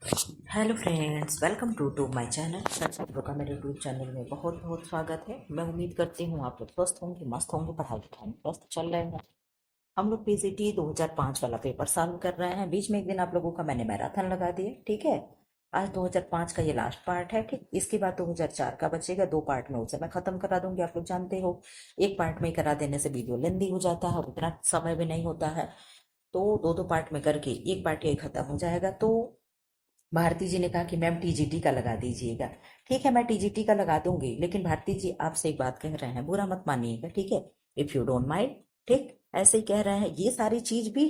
Hello friends, welcome to my channel. आप लोग का मेरे यूट्यूब चैनल में बहुत बहुत स्वागत है। मैं उम्मीद करती हूँ आप लोग स्वस्थ होंगे, मस्त होंगे, पढ़ाई लिखाई में स्वस्थ चल रहे हैं। हम लोग पीसीटी 2005 वाला पेपर सॉल्व कर रहे हैं। बीच में एक दिन आप लोगों का मैंने मैराथन लगा दिया, ठीक है। आज 2005 का ये लास्ट पार्ट है, ठीक। इसके बाद 2004 का बचेगा, 2 पार्ट में उसे मैं खत्म करा दूंगी। आप लोग जानते हो एक पार्ट में करा देने से वीडियो लेंदी हो जाता है और उतना समय भी नहीं होता है। तो दो दो पार्ट में करके एक पार्ट ये खत्म हो जाएगा। तो भारती जी ने कहा कि मैम टीजीटी का लगा दीजिएगा। ठीक है, मैं टीजीटी का लगा दूंगी, लेकिन भारती जी आपसे एक बात कह रहे हैं, बुरा मत मानिएगा, ठीक है। इफ यू डोंट माइंड, ठीक। ऐसे ही कह रहे हैं, ये सारी चीज भी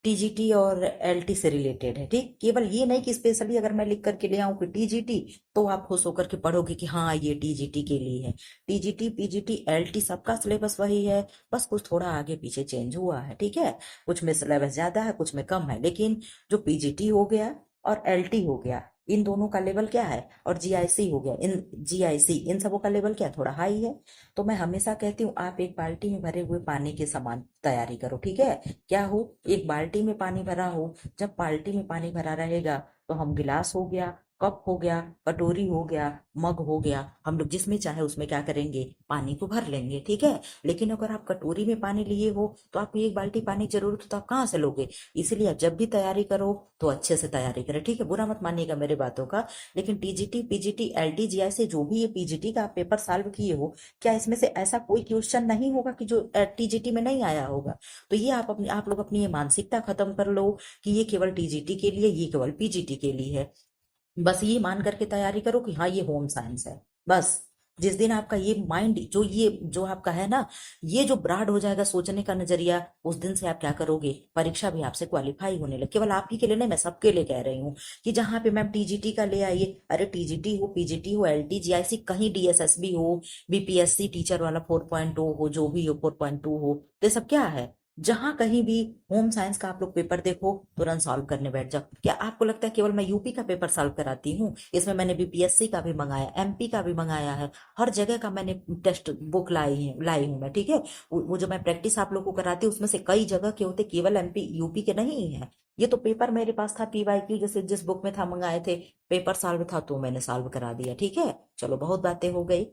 टीजीटी और एलटी से रिलेटेड है, ठीक। केवल ये नहीं कि स्पेशली अगर मैं लिख करके ले आऊं कि टीजीटी, तो आप खुश होकर के पढ़ोगे कि हाँ ये टीजीटी के लिए है। टीजीटी पीजीटी एलटी सबका सिलेबस वही है, बस कुछ थोड़ा आगे पीछे चेंज हुआ है, ठीक है। कुछ में सिलेबस ज्यादा है, कुछ में कम है, लेकिन जो पीजीटी हो गया और एलटी हो गया, इन दोनों का लेवल क्या है, और जीआईसी हो गया, इन जीआईसी इन सबों का लेवल क्या, थोड़ा हाई है। तो मैं हमेशा कहती हूँ आप एक बाल्टी में भरे हुए पानी के समान तैयारी करो, ठीक है। क्या हो, एक बाल्टी में पानी भरा हो, जब बाल्टी में पानी भरा रहेगा तो हम गिलास हो गया, कप हो गया, कटोरी हो गया, मग हो गया, हम लोग जिसमें चाहे उसमें क्या करेंगे, पानी को भर लेंगे, ठीक है। लेकिन अगर आप कटोरी में पानी लिए हो तो आपको एक बाल्टी पानी की जरूरत, तो आप कहाँ से लोगे। इसीलिए आप जब भी तैयारी करो तो अच्छे से तैयारी करें, ठीक है। बुरा मत मानिएगा मेरे बातों का। लेकिन टीजीटी पीजीटी एलटी जीआई से जो भी ये पीजीटी का आप पेपर सॉल्व किए हो, क्या इसमें से ऐसा कोई क्वेश्चन नहीं होगा कि जो टीजीटी में नहीं आया होगा। तो ये आप लोग अपनी ये मानसिकता खत्म कर लो कि ये केवल टीजीटी के लिए, ये केवल पीजीटी के लिए है। बस ये मान करके तैयारी करो कि हाँ ये होम साइंस है। बस जिस दिन आपका ये माइंड, जो आपका है ना, ये जो ब्राड हो जाएगा सोचने का नजरिया, उस दिन से आप क्या करोगे, परीक्षा भी आपसे क्वालिफाई होने लगे। केवल आप ही के लिए नहीं, मैं सबके लिए कह रही हूँ कि जहां पे मैम टीजीटी का ले आइए, अरे टीजीटी हो, पीजीटी हो, एलटी जीआईसी, कहीं डीएसएसबी हो, बीपीएससी टीचर वाला 4.0 हो, जो भी हो 4.2 हो, तो ये सब क्या है। जहां कहीं भी होम साइंस का आप लोग पेपर देखो, तुरंत सॉल्व करने बैठ जाओ। क्या आपको लगता है केवल मैं यूपी का पेपर सॉल्व कराती हूँ? इसमें मैंने बीपीएससी का भी मंगाया, एमपी का भी मंगाया है, हर जगह का मैंने टेस्ट बुक लाई हूँ मैं, ठीक है। वो जो मैं प्रैक्टिस आप लोग को कराती हूँ, उसमें से कई जगह के होते, केवल एमपी यूपी के नहीं है। ये तो पेपर मेरे पास था पीवाईक्यू, जैसे जिस बुक में था मंगाए थे, पेपर सॉल्व था तो मैंने सॉल्व करा दिया, ठीक है। चलो बहुत बातें हो गई।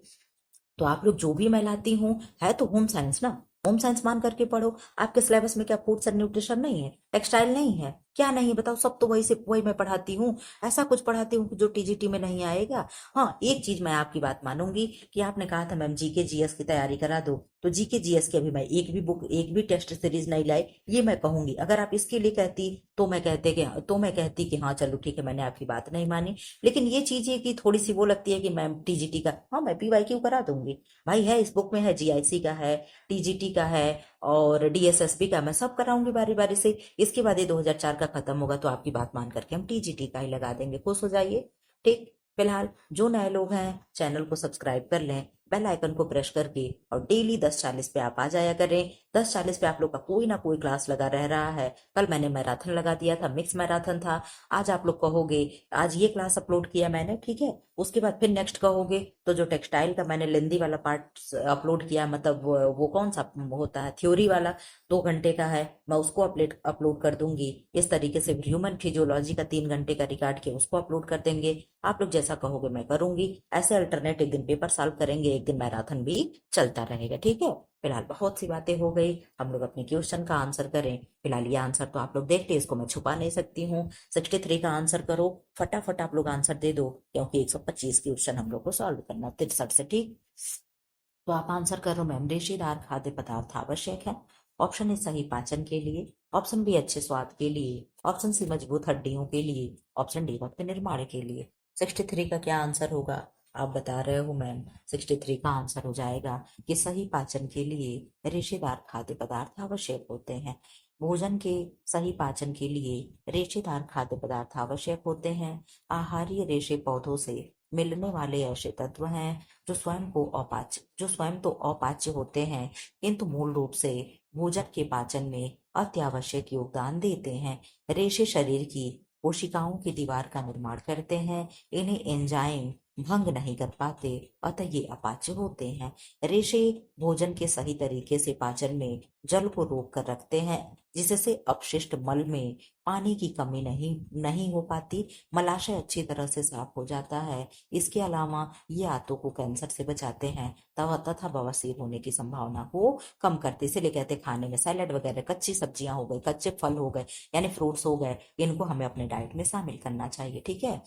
तो आप लोग जो भी मैं लाती हूँ है तो होम साइंस ना, होम साइंस मान करके पढ़ो। आपके सिलेबस में क्या फूड्स एंड न्यूट्रिशन नहीं है, टेक्सटाइल नहीं है, क्या नहीं है बताओ, सब तो वही से वही मैं पढ़ाती हूँ। ऐसा कुछ पढ़ाती हूँ जो टीजीटी में नहीं आएगा। हाँ, एक चीज मैं आपकी बात मानूंगी कि आपने कहा था मैम जीके जीएस की तैयारी करा दो, तो जीके जीएस की अभी मैं एक भी बुक, एक भी टेस्ट सीरीज नहीं लाई, ये मैं कहूंगी। अगर आप इसके लिए कहती तो मैं कहती कि हाँ चलो ठीक है, मैंने आपकी बात नहीं मानी। लेकिन ये चीज है कि थोड़ी सी वो लगती है कि मैम टीजीटी का, हाँ मैं पीवाईक्यू करा दूंगी भाई, है इस बुक में, है जीआईसी का है, टीजीटी का है, और डीएसएसबी का, मैं सब कराऊंगी बारी बारी से। इसके बाद ये 2004 का खत्म होगा तो आपकी बात मान करके हम टीजीटी का ही लगा देंगे, खुश हो जाइए, ठीक। फिलहाल जो नए लोग हैं चैनल को सब्सक्राइब कर लें, बेल आइकन को प्रेस करके, और डेली 10:40 पे आप आ जाया करें। 10:40 पे आप लोग का कोई ना कोई क्लास लगा रह रहा है। कल मैंने मैराथन लगा दिया था, मिक्स मैराथन था। आज आप लोग कहोगे आज ये क्लास अपलोड किया मैंने, ठीक है। उसके बाद फिर नेक्स्ट कहोगे तो जो टेक्सटाइल का मैंने लेंदी वाला पार्ट अपलोड किया, मतलब वो कौन सा होता है, थ्योरी वाला, 2 घंटे का है, मैं उसको अपलोड कर दूंगी। इस तरीके से ह्यूमन फिजियोलॉजी का 3 घंटे का रिकॉर्ड किया, उसको अपलोड कर देंगे। आप लोग जैसा कहोगे मैं करूंगी। ऐसे अल्टरनेट, एक दिन पेपर सॉल्व करेंगे, एक दिन मैराथन भी चलता रहेगा, ठीक है। फिलहाल बहुत सी बातें हो गई, हम लोग अपने क्वेश्चन का आंसर करें। फिलहाल ये आंसर तो आप लोग देखते, इसको मैं छुपा नहीं सकती हूँ। 63 का आंसर करो, फटाफट आप लोग आंसर दे दो, क्योंकि 125 क्वेश्चन हम लोग को सॉल्व करना 63 से, ठीक। तो आप आंसर करो मैम, रेशेदार खाद्य पदार्थ आवश्यक है। ऑप्शन ए सही पाचन के लिए, ऑप्शन बी अच्छे स्वाद के लिए, ऑप्शन सी मजबूत हड्डियों के लिए, ऑप्शन डी रक्त निर्माण के लिए। 63 का क्या आंसर होगा, आप बता रहे हो मैम। 63 का आंसर हो जाएगा कि सही पाचन के लिए रेशेदार खाद्य पदार्थ आवश्यक होते हैं। भोजन के सही पाचन के लिए रेशेदार खाद्य पदार्थ आवश्यक होते हैं। आहारीय रेशे पौधों से मिलने वाले ऐसे तत्व हैं जो स्वयं तो अपाच्य होते हैं, किंतु मूल रूप से भोजन के पाचन में अत्यावश्यक योगदान देते हैं। रेशे शरीर की कोशिकाओं की दीवार का निर्माण करते हैं। इन्हें एंजाइम भंग नहीं कर पाते, अतः ये अपाच्य होते हैं। रेशे भोजन के सही तरीके से पाचन में जल को रोक कर रखते हैं, जिससे अपशिष्ट मल में पानी की कमी नहीं नहीं हो पाती, मलाशय अच्छी तरह से साफ हो जाता है। इसके अलावा ये आंतों को कैंसर से बचाते हैं तथा बवासीर होने की संभावना को कम करते। इसीलिए कहते हैं खाने में सैलेड वगैरह, कच्ची सब्जियां हो गई, कच्चे फल हो गए, यानी फ्रूट्स हो गए, इनको हमें अपने डाइट में शामिल करना चाहिए। ठीक है,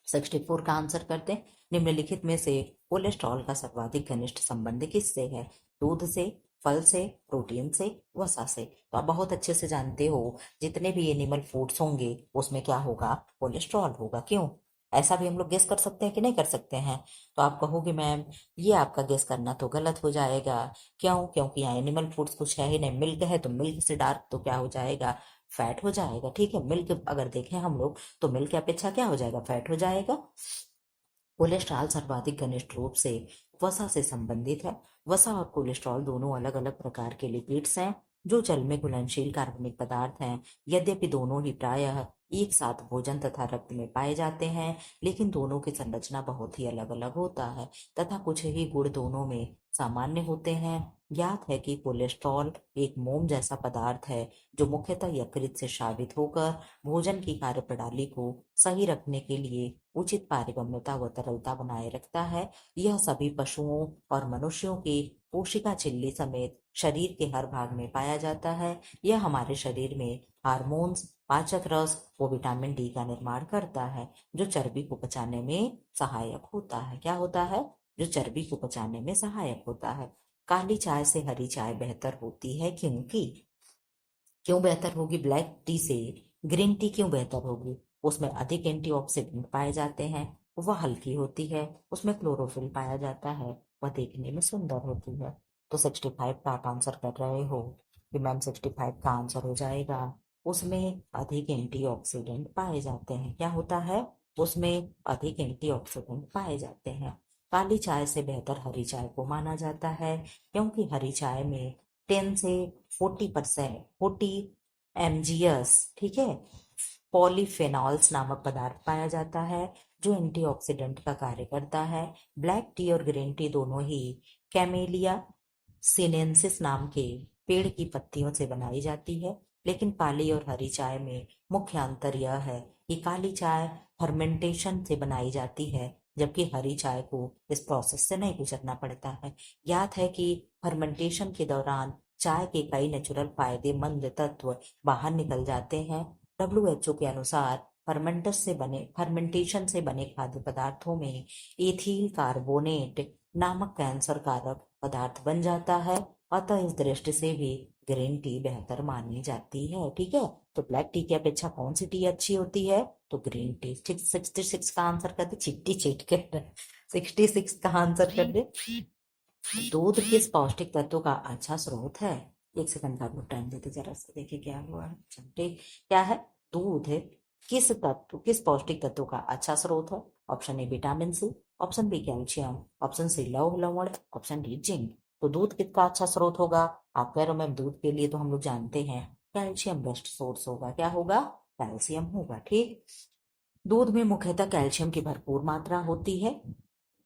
64 का आंसर करते हैं। निम्नलिखित में से कोलेस्ट्रॉल का सर्वाधिक घनिष्ठ संबंध किससे है? दूध से, फल से, प्रोटीन से, वसा से। तो आप बहुत अच्छे से जानते हो जितने भी एनिमल फूड्स होंगे उसमें क्या होगा? कोलेस्ट्रॉल होगा। क्यों? ऐसा भी हम लोग गेस कर सकते हैं कि नहीं कर सकते हैं? तो आप कहोगे मैम ये आपका गेस करना तो गलत हो जाएगा। क्यों? क्योंकि यहाँ एनिमल फूड्स कुछ है ही नहीं। मिल्क है तो मिल्क से डार्क तो क्या हो जाएगा? फैट हो जाएगा। ठीक है, मिल्क अगर देखें हम लोग तो मिल्क की अपेक्षा क्या हो जाएगा? फैट हो जाएगा। कोलेस्ट्रॉल सर्वाधिक घनिष्ठ रूप से वसा से संबंधित है। वसा और कोलेस्ट्रॉल दोनों अलग अलग प्रकार के लिपिड्स हैं जो जल में घुलनशील कार्बनिक पदार्थ हैं। यद्यपि दोनों ही प्रायः एक साथ भोजन तथा रक्त में पाए जाते हैं, लेकिन दोनों की संरचना बहुत ही अलग अलग होता है तथा कुछ ही गुण दोनों में सामान्य होते हैं। ज्ञात है कि कोलेस्ट्रॉल एक मोम जैसा पदार्थ है जो मुख्यतः यकृत से स्रावित होकर भोजन की कार्यप्रणाली को सही रखने के लिए उचित पारगम्यता व तरलता बनाए रखता है। यह सभी पशुओं और मनुष्यों की कोशिका झिल्ली समेत शरीर के हर भाग में पाया जाता है। यह हमारे शरीर में हार्मोन्स, पाचक रस व विटामिन डी का निर्माण करता है जो चर्बी को पचाने में सहायक होता है। क्या होता है? जो चर्बी को पचाने में सहायक होता है। काली चाय से हरी चाय बेहतर होती है क्योंकि क्यों बेहतर होगी? ब्लैक टी से ग्रीन टी क्यों बेहतर होगी? उसमें अधिक एंटीऑक्सीडेंट पाए जाते हैं, वह हल्की होती है, उसमें क्लोरोफिल पाया जाता है, वह देखने में सुंदर होती है। तो 65 का आप आंसर कर रहे हो कि मैम 65 का आंसर हो जाएगा। उसमें अधिक एंटीऑक्सीडेंट पाए जाते हैं। क्या होता है? उसमें अधिक एंटीऑक्सीडेंट पाए जाते हैं। काली चाय से बेहतर हरी चाय को माना जाता है क्योंकि हरी चाय में 10 से 40%, 40 mgs, ठीक है, पॉलीफेनॉल्स नामक पदार्थ पाया जाता है जो एंटीऑक्सीडेंट का कार्य करता है। ब्लैक टी और ग्रीन टी दोनों ही कैमेलिया सीनेंसिस नाम के पेड़ की पत्तियों से बनाई जाती है, लेकिन काली और हरी चाय में मुख्य अंतर यह है कि काली चाय फर्मेंटेशन से बनाई जाती है जबकि हरी चाय को इस प्रोसेस से नहीं गुजरना पड़ता है। ज्ञात है कि फर्मेंटेशन के दौरान चाय के कई नेचुरल फायदेमंद तत्व बाहर निकल जाते हैं। WHO के अनुसार फर्मेंटेशन से बने खाद्य पदार्थों में एथिल कार्बोनेट नामक कैंसर कारक पदार्थ बन जाता है, अतः इस दृष्टि से भी ग्रीन टी बेहतर मानी जाती है। ठीक है, तो ब्लैक टी की अपेक्षा कौन सी टी अच्छी होती है? तो ग्रीन टी। 66 का आंसर कर दे, चिट्टी चिट कर 66 का आंसर कर दे। दूध किस पौष्टिक तत्व का अच्छा स्रोत है? एक सेकंड का आपको टाइम देते जरा सा देखिए क्या हुआ है। ठीक, क्या है? दूध किस पौष्टिक तत्व का अच्छा स्रोत है? Option A vitamin C, option B calcium, option C लौह लवण, ऑप्शन डी जिंक। तो दूध किसका अच्छा स्रोत होगा? आप कह रहे हो मैम दूध के लिए तो हम लोग जानते हैं कैल्शियम बेस्ट सोर्स होगा। क्या होगा? कैल्शियम होगा। ठीक, दूध में मुख्यतः कैल्शियम की भरपूर मात्रा होती है।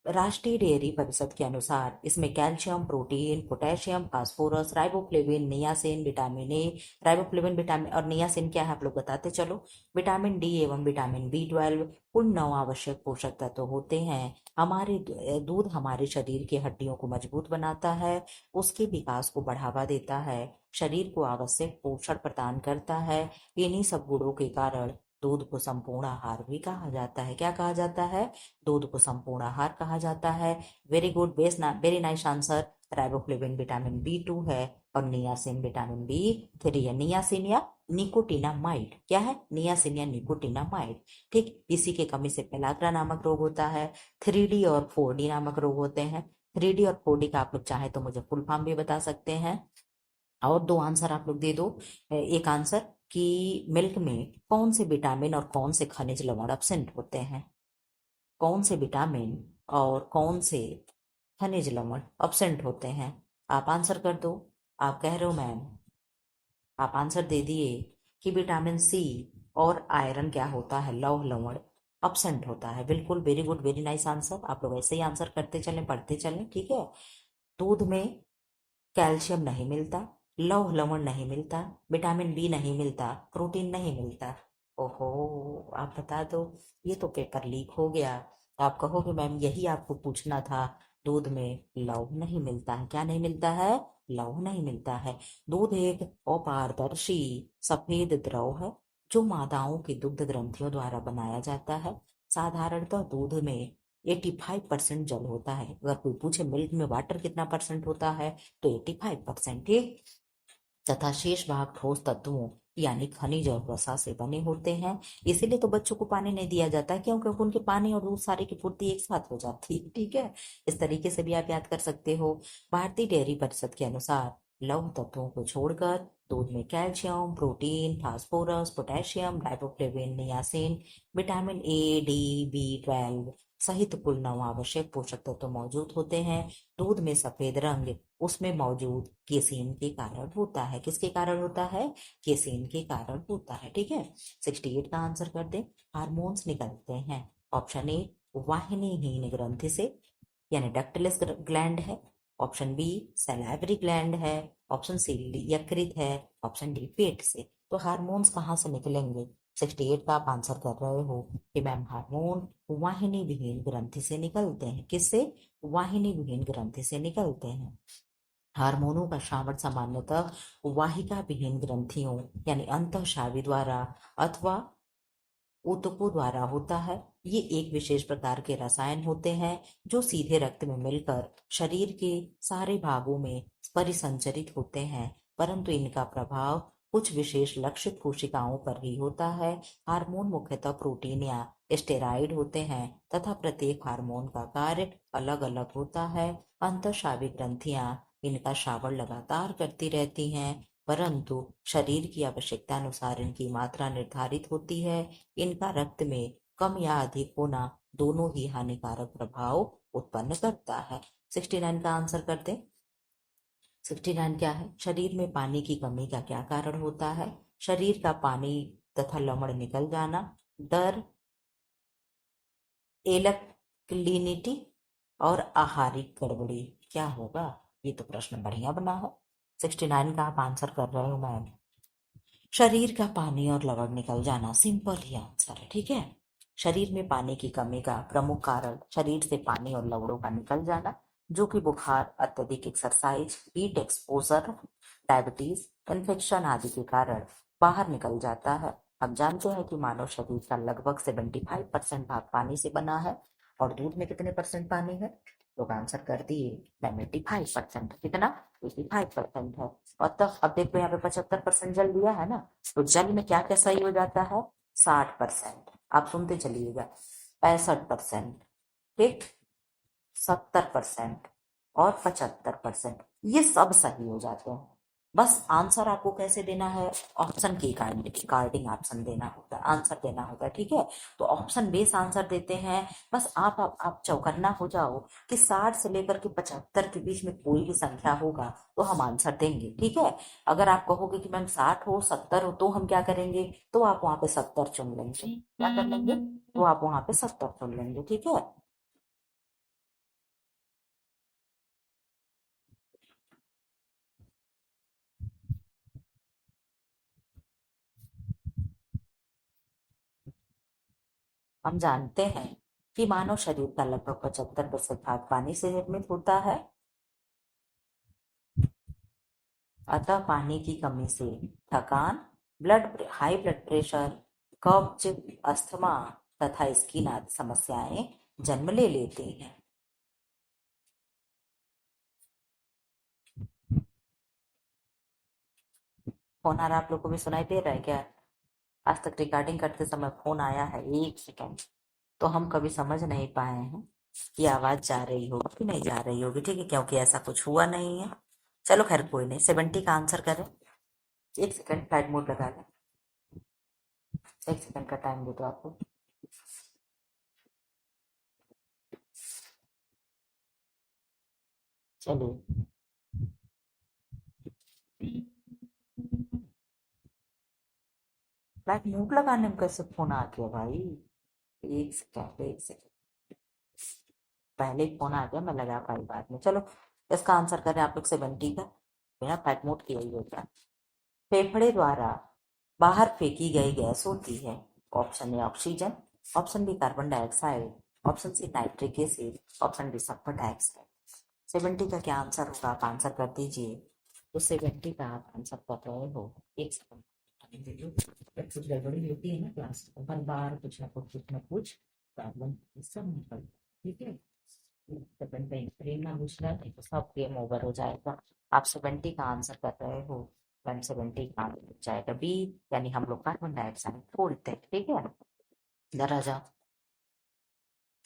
राष्ट्रीय डेयरी परिषद के अनुसार इसमें calcium, protein, potassium, phosphorus, riboflavin, niacin, vitamin ए, राइबोफ्लेविन विटामिन और नियासिन क्या है आप लोग बताते चलो, विटामिन डी एवं विटामिन B12 कुल 9 आवश्यक पोषक तत्व होते हैं। हमारे दूध हमारे शरीर की हड्डियों को मजबूत बनाता है, उसके विकास को बढ़ावा देता है, शरीर को आवश्यक पोषण प्रदान करता है। इन्हीं सब गुणों के कारण दूध को संपूर्ण आहार भी कहा जाता है। क्या कहा जाता है? दूध को संपूर्ण आहार कहा जाता है। Very good, very nice answer. Riboflavin vitamin B2 है और नियासिन विटामिन B3 है। नियासिन या निकोटिनामाइड, क्या है? नियासिन या निकोटिनामाइड। ठीक, इसी के कमी से पेलाग्रा नामक रोग होता है। 3D और 4D नामक रोग होते हैं। 3D और 4D का आप लोग चाहे तो मुझे फुल फॉर्म भी बता सकते हैं। और दो आंसर आप लोग दे दो। एक आंसर कि मिल्क में कौन से विटामिन और कौन से खनिज लवण एब्सेंट होते हैं? कौन से विटामिन और कौन से खनिज लवण एब्सेंट होते हैं? आप आंसर कर दो। आप कह रहे हो मैम, आप आंसर दे दिए कि विटामिन सी और आयरन क्या होता है? लौह लवण। अपसेंट होता है। बिल्कुल, very good, very nice answer. आप लोग ऐसे ही आंसर करते चलें, पढ़ते चलें, ठीक है। दूध में कैल्शियम नहीं मिलता, लौह लवण नहीं मिलता, विटामिन बी नहीं मिलता, प्रोटीन नहीं मिलता। ओहो, आप बता दो। ये तो पेपर लीक हो गया। आप कहोगे मैम यही आपको पूछना था। दूध में लौह नहीं मिलता है। क्या नहीं मिलता है? लौह नहीं मिलता है। दूध एक अपारदर्शी सफेद द्रव है जो मादाओं की दुग्ध ग्रंथियों द्वारा बनाया जाता है। साधारणतः दूध में 85% जल होता है। अगर कोई पूछे मिल्क में वाटर कितना परसेंट होता है, तो 85%। ठीक। तथा शेष भाग ठोस तत्वों यानी खनिज और वसा से बने होते हैं। इसीलिए तो बच्चों को पानी नहीं दिया जाता है, क्यों? क्योंकि उनके पानी और दूध सारे की पूर्ति एक साथ हो जाती है। ठीक है, इस तरीके से भी आप याद कर सकते हो। भारतीय डेयरी परिषद के अनुसार लौह तत्वों को छोड़कर दूध में calcium, protein, phosphorus, potassium, riboflavin, niacin, vitamin A, D, B 12 सहित कुल 9 आवश्यक पोषक तत्व मौजूद होते हैं। दूध में सफेद रंग उसमें मौजूद केसीन के कारण होता है। किसके कारण होता है? केसीन के कारण होता है। ठीक है, 68 का आंसर कर दे। हार्मोन्स निकलते हैं। ऑप्शन ए वाहिनीहीन ग्रंथि से, यानी डक्टलेस ग्लैंड है। ऑप्शन बी सैलाइवरी ग्लैंड है। ऑप्शन सी यकृत है। ऑप्शन डी पेट से। तो हार्मोन्स कहाँ से निकलेंगे? 68 का आप आंसर कर रहे हो कि मैम हार्मोन वाहिनी विहीन ग्रंथि से निकलते हैं। किससे? वाहिनी विहीन ग्रंथि से निकलते हैं। हार्मोनों का श्रावण सामान्यतः वाहिका विहीन ग्रंथियों यानी अंतःस्रावी द्वारा अथवा ऊतकों द्वारा होता है। ये एक विशेष प्रकार के रसायन होते हैं जो सीधे रक्त में मिलकर शरीर के सारे भागों में परिसंचरित होते हैं, परंतु इनका प्रभाव कुछ विशेष लक्षित कोशिकाओं पर ही होता है। हार्मोन मुख्यतः प्रोटीन या स्टेरॉइड होते हैं तथा प्रत्येक हार्मोन का कार्य अलग अलग होता है। अंतःस्रावी ग्रंथियां इनका श्रावण लगातार करती रहती हैं, परंतु शरीर की आवश्यकता अनुसार इनकी मात्रा निर्धारित होती है। इनका रक्त में कम या अधिक होना दोनों ही हानिकारक प्रभाव उत्पन्न करता है। 69 का आंसर करते हैं। 69 क्या है? शरीर में पानी की कमी का क्या कारण होता है? शरीर का पानी तथा लवण निकल जाना, डर, एलक्लिनिटी और आहारिक गड़बड़ी। क्या होगा? ये तो प्रश्न बढ़िया बना है। 69 का आप आंसर कर रहे हो मैम। शरीर का पानी और लवण निकल जाना, सिंपल ही आंसर है। ठीक है, शरीर में पानी की कमी का प्रमुख कारण शरीर से पानी और लवणों का निकल जाना, जो कि बुखार, अत्यधिक exercise, heat exposure, diabetes, infection आदि के कारण बाहर निकल जाता है। हम जानते हैं कि मानव शरीर का लगभग 75% भाग पानी से बना है, और दूध में कितने परसेंट पानी है? लोग आंसर कर दिए मैम 85%। कितना? 85% है। और तब अब देखो यहाँ पे 75% जल दिया है ना, तो जल में क्या क्या सही हो जाता है? 60%। आप सुनते चलिएगा। 65%, ठीक, 70% और 75%, ये सब सही हो जाते हैं। बस आंसर आपको कैसे देना है? ऑप्शन के रिगार्डिंग ऑप्शन देना होता है, आंसर देना होता है। ठीक है, तो ऑप्शन बेस आंसर देते हैं। बस आप चौकन्ना हो जाओ कि 60 से लेकर के 75 के बीच में कोई भी संख्या होगा तो हम आंसर देंगे। ठीक है, अगर आप कहोगे कि मैम 60 हो, 70 हो, तो हम क्या करेंगे? तो आप वहां पे 70 चुन लेंगे। क्या कर लेंगे? तो आप वहां पे 70 चुन लेंगे। ठीक है, हम जानते हैं कि मानव शरीर का लगभग 75% भाग पानी से निर्मित होता है। अतः पानी की कमी से थकान, हाई ब्लड प्रेशर, कब्ज, अस्थमा तथा स्किन आदि समस्याएं जन्म ले लेती हैं। फोन आ रहा, आप लोग को भी सुनाई दे रहा है क्या? आज तक रिकॉर्डिंग करते समय फोन आया है 1 सेकंड, तो हम कभी समझ नहीं पाए हैं कि आवाज जा रही होगी कि नहीं जा रही होगी। ठीक है, क्योंकि ऐसा कुछ हुआ नहीं है। चलो खैर कोई नहीं, 70 का आंसर करें। 1 सेकंड फ्लाइट मोड लगा लें। 1 सेकंड का टाइम दे दो आपको। चलिए, फ्लाइट मोड लगाने में कैसे फोन आ गया भाई? एक सेकंड, पहले ही फोन आ गया, मैं लगा पाई बाद में। चलो इसका आंसर करें आप लोग 70 का। बिना फ्लाइट मोड किया ही होता है। फेफड़े द्वारा बाहर फेंकी गई गैस होती है। Option A oxygen, option B carbon dioxide, option C nitric acid, option D sulphur dioxide. 70 का क्या आंसर होगा, आप आंसर कर दीजिए। तो 70 का आप आंसर कर रहे हो। एक सेकंड, कुछ गड़बड़ी होती है ना क्लास में, हर बार कुछ ना कुछ प्रॉब्लम सब निकल, ठीक है। सेकंड पे फ्रेम ना पूछ रहा है तो सब गेम ओवर हो जाएगा। आप 70 का आंसर कर रहे हो। 170 का आंसर हो जाएगा बी, यानी हम लोग कार्बन डाइऑक्साइड छोड़ते हैं, ठीक है। इधर आ जाओ।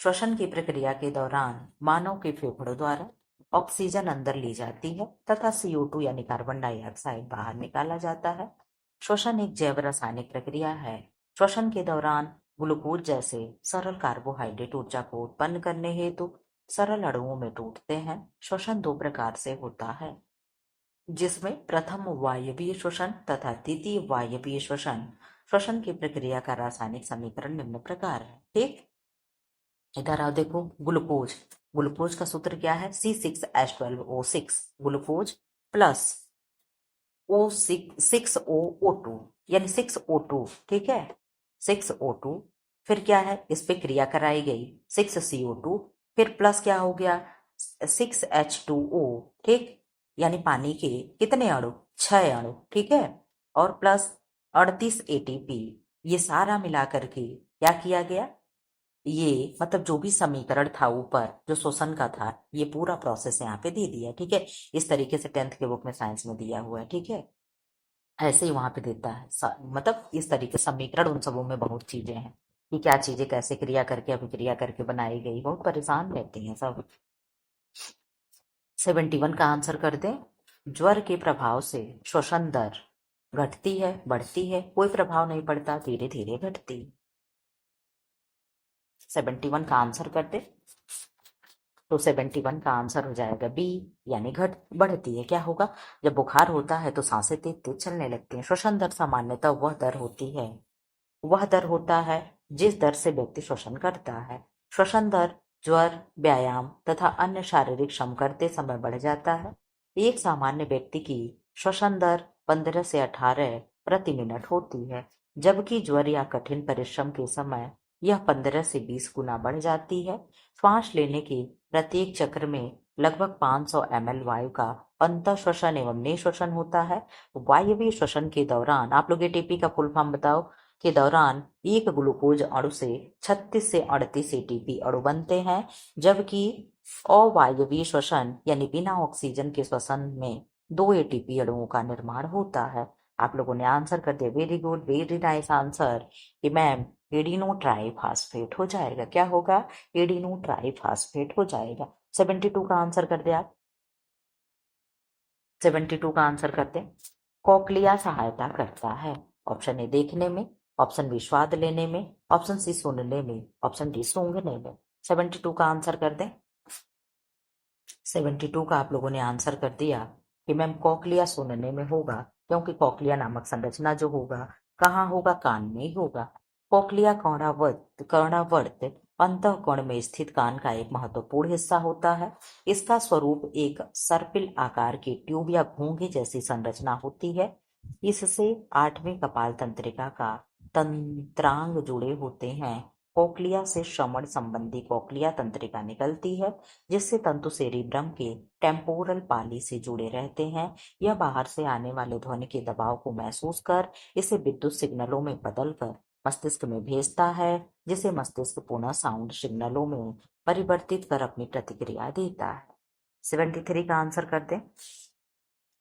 श्वसन की प्रक्रिया के दौरान मानव के फेफड़ों द्वारा ऑक्सीजन अंदर ली जाती है तथा CO2 यानी कार्बन डाइऑक्साइड बाहर निकाला जाता है। श्वसन एक जैव रासायनिक प्रक्रिया है। श्वसन के दौरान ग्लूकोज जैसे सरल कार्बोहाइड्रेट ऊर्जा को उत्पन्न करने हेतु सरल अणुओं में टूटते हैं। श्वसन दो प्रकार से होता है, जिसमें प्रथम वायवीय श्वसन तथा द्वितीय वायवीय श्वसन। श्वसन की प्रक्रिया का रासायनिक समीकरण निम्न प्रकार है, ठीक। इधर आओ, देखो ग्लूकोज, ग्लूकोज का सूत्र क्या है, C6H12O6, ग्लूकोज प्लस O6O2 यानी 6O2, ठीक है। 6O2, फिर क्या है, इस पे क्रिया कराई गई 6CO2, फिर प्लस क्या हो गया 6H2O, ठीक, यानी पानी के कितने अणु, 6 अणु, ठीक है, और प्लस 38 ATP। ये सारा मिला करके क्या किया गया, ये मतलब जो भी समीकरण था ऊपर जो शोषण का था, ये पूरा प्रोसेस यहाँ पे दे दिया, ठीक है। इस तरीके से 10th के बुक में साइंस में दिया हुआ है, ठीक है। ऐसे ही वहां पे देता है मतलब इस तरीके समीकरण उन सबों में बहुत चीजें हैं कि क्या चीजें कैसे क्रिया करके अभिक्रिया करके बनाई गई, बहुत परेशान रहती हैं सब। 71 का आंसर कर दें। ज्वर के प्रभाव से श्वसन दर घटती है बढ़ती है, कोई प्रभाव नहीं पड़ता, धीरे धीरे घटती। 71 का आंसर कर दे तो 71 का आंसर हो जाएगा बी, यानी घट बढ़ती है। क्या होगा, जब बुखार होता है तो सांसें तेज तेज चलने लगती हैं। श्वसन दर सामान्यतः वह दर होता है जिस दर से व्यक्ति श्वसन करता है। श्वसन दर ज्वर, व्यायाम तथा अन्य शारीरिक श्रम करते समय बढ़ जाता है। एक सामान्य व्यक्ति की श्वसन दर 15 से 18 प्रति मिनट होती है, जबकि ज्वर या कठिन परिश्रम के समय यह 15 से 20 गुना बढ़ जाती है। श्वास लेने के प्रत्येक चक्र में लगभग 500 ml वायु का अंतः श्वसन एवं निःश्वसन होता है। वायवीय श्वसन के दौरान आप लोग एटीपी का फुल फॉर्म बताओ, के दौरान एक ग्लूकोज अणु से 36 से 38 एटीपी अणु बनते हैं, जबकि अवायवीय श्वसन यानी बिना ऑक्सीजन के श्वसन में 2 एटीपी अणुओं का निर्माण होता है। आप लोगों ने आंसर कर दिया, very good, very nice answer कि मैम एडिनो ट्राइफॉस्फेट हो जाएगा। क्या होगा, एडिनो ट्राइफॉस्फेट हो जाएगा। 72 का आंसर कर दे आप। 72 का आंसर करते, कॉकलिया सहायता करता है। ऑप्शन ए देखने में, ऑप्शन बी स्वाद लेने में, ऑप्शन सी सुनने में, ऑप्शन डी सूंघने में। 72 का आंसर कर दें। 72 का आप लोगों ने आंसर कर दिया कि मैम कॉकलिया सुनने में होगा, क्योंकि कॉकलिया नामक संरचना जो होगा कहाँ होगा, कान में ही होगा। कॉकलिया कर्णावर्त अंतःकण में स्थित कान का एक महत्वपूर्ण हिस्सा होता है। इसका स्वरूप एक सर्पिल आकार की ट्यूब या घोंघे जैसी संरचना होती है। इससे 8वीं कपाल तंत्रिका का तंत्रांग जुड़े होते हैं। कोक्लिया से श्रवण संबंधी कोक्लिया तंत्रिका निकलती है, जिससे तंतु सेरिब्रम के टेम्पोरल पाली से जुड़े रहते हैं। यह बाहर से आने वाले ध्वनि के दबाव को महसूस कर इसे विद्युत सिग्नलों में बदलकर मस्तिष्क में भेजता है, जिसे मस्तिष्क पुनः साउंड सिग्नलों में परिवर्तित कर अपनी प्रतिक्रिया देता है। 73 का आंसर कर दें।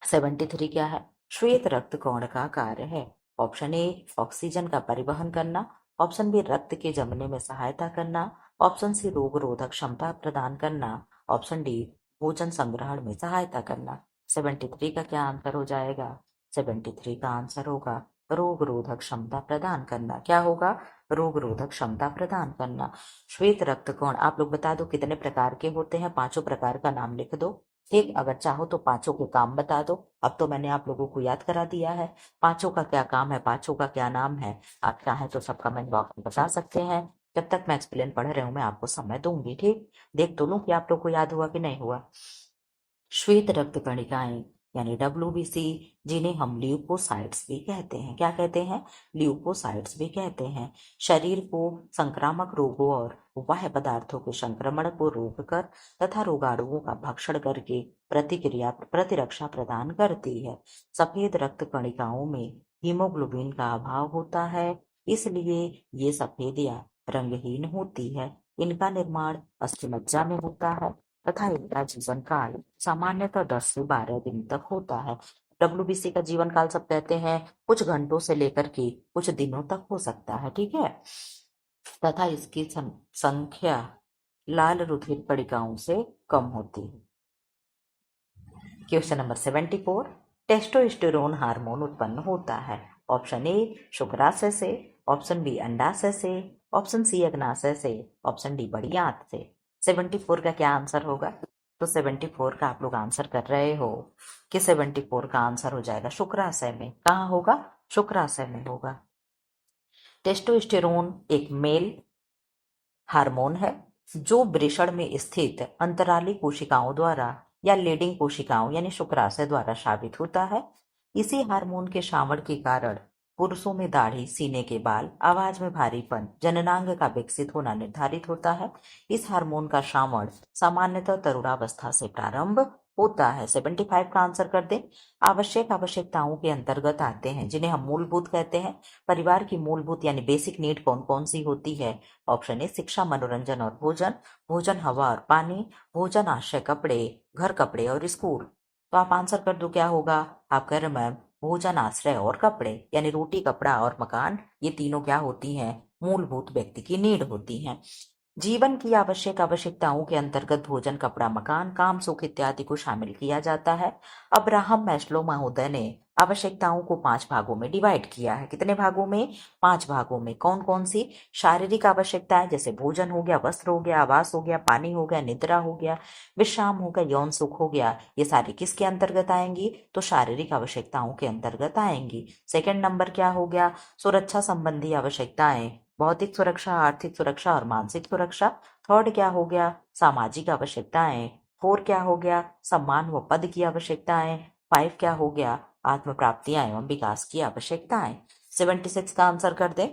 73 क्या है, श्वेत रक्त कौन का कार्य है। ऑप्शन ए ऑक्सीजन का परिवहन करना, ऑप्शन बी रक्त के जमने में सहायता करना, ऑप्शन सी रोग रोधक क्षमता प्रदान करना, ऑप्शन डी भोजन संग्रहण में सहायता करना। 73 का क्या आंसर हो जाएगा, 73 का आंसर होगा रोग रोधक क्षमता प्रदान करना। क्या होगा, रोग रोधक क्षमता प्रदान करना। श्वेत रक्त कौन आप लोग बता दो कितने प्रकार के होते हैं, 5 प्रकार का नाम लिख दो, ठीक। अगर चाहो तो 5 के काम बता दो। अब तो मैंने आप लोगों को याद करा दिया है 5 का क्या काम है, 5 का क्या नाम है। आप चाहें तो सब कमेंट बॉक्स में बता सकते हैं। जब तक मैं एक्सप्लेन पढ़ रही हूँ मैं आपको समय दूंगी, ठीक। देख तो लूँ कि आप लोग को याद हुआ कि नहीं हुआ। श्वेत रक्त कणिकाएं यानी WBC, जिन्हें हम ल्यूकोसाइट्स भी कहते हैं। क्या कहते हैं? ल्यूकोसाइट्स भी कहते हैं। शरीर को संक्रामक रोगों और बाह्य पदार्थों के संक्रमण को रोककर तथा रोगाणुओं का भक्षण करके प्रतिरक्षा प्रदान करती है। सफेद रक्त कणिकाओं में हीमोग्लोबिन का अभाव होता है, इसलिए ये सफेद या रंगहीन होती है। इनका निर्माण अस्थिमज्जा में होता है तथा इनका जीवन काल सामान्यतः 10 से 12 दिन तक होता है। WBC का जीवन काल सब कहते हैं कुछ घंटों से लेकर के कुछ दिनों तक हो सकता है, ठीक है। तथा इसकी संख्या लाल रुधिर कणिकाओं से कम होती है। क्वेश्चन नंबर 74, टेस्टोस्टेरोन हार्मोन उत्पन्न होता है। ऑप्शन ए शुक्राशय से, ऑप्शन बी अंडाशय से, ऑप्शन सी अग्नाशय से, ऑप्शन डी बड़ी आंत से। 74 का क्या आंसर होगा? तो 74 का आप लोग आंसर कर रहे हो कि 74 का आंसर हो जाएगा शुक्राशय में। कहाँ होगा? शुक्राशय में होगा। टेस्टोस्टेरोन एक मेल हार्मोन है जो वृषण में स्थित अंतराली कोशिकाओं द्वारा या लीडिंग कोशिकाओं यानी शुक्राशय द्वारा स्रावित होता है। इसी हार्मोन के श्रावण के कारण पुरुषों में दाढ़ी, सीने के बाल, आवाज में भारीपन, जननांग का विकसित होना निर्धारित होता है। इस हार्मोन का श्रावण सामान्यतः तरुणावस्था से प्रारंभ होता है। 75 का आंसर कर दे। आवश्यकताओं के अंतर्गत आते हैं जिन्हें हम मूलभूत कहते हैं। परिवार की मूलभूत यानी बेसिक नीड कौन कौन सी होती है? ऑप्शन ए शिक्षा, मनोरंजन और भोजन, भोजन, हवा और पानी, भोजन, आश्रय, कपड़े, घर, कपड़े और स्कूल। तो आप आंसर कर दो, क्या होगा? आप कह रहे मैम भोजन, आश्रय और कपड़े यानी रोटी, कपड़ा और मकान, ये तीनों क्या होती हैं? मूलभूत व्यक्ति की नीड होती हैं। जीवन की आवश्यकताओं के अंतर्गत भोजन, कपड़ा, मकान, काम, सुख इत्यादि को शामिल किया जाता है। अब्राहम मैस्लो महोदय ने आवश्यकताओं को 5 भागों में डिवाइड किया है। कितने भागों में? 5 भागों में। कौन कौन सी? शारीरिक आवश्यकताएं जैसे भोजन हो गया, वस्त्र हो गया, आवास हो गया, पानी हो गया, निद्रा हो गया, विश्राम हो गया, यौन सुख हो गया। ये सारी किसके अंतर्गत आएंगी? तो शारीरिक आवश्यकताओं के अंतर्गत आएंगी। सेकंड नंबर क्या हो गया? सुरक्षा संबंधी आवश्यकताएं, भौतिक सुरक्षा, आर्थिक सुरक्षा और मानसिक सुरक्षा। थर्ड क्या हो गया? सामाजिक आवश्यकताएं। 4 क्या हो गया? सम्मान व पद की आवश्यकताएं। 5 क्या हो गया? आत्म प्राप्तियां एवं विकास की आवश्यकताएं। 76 का आंसर कर दे।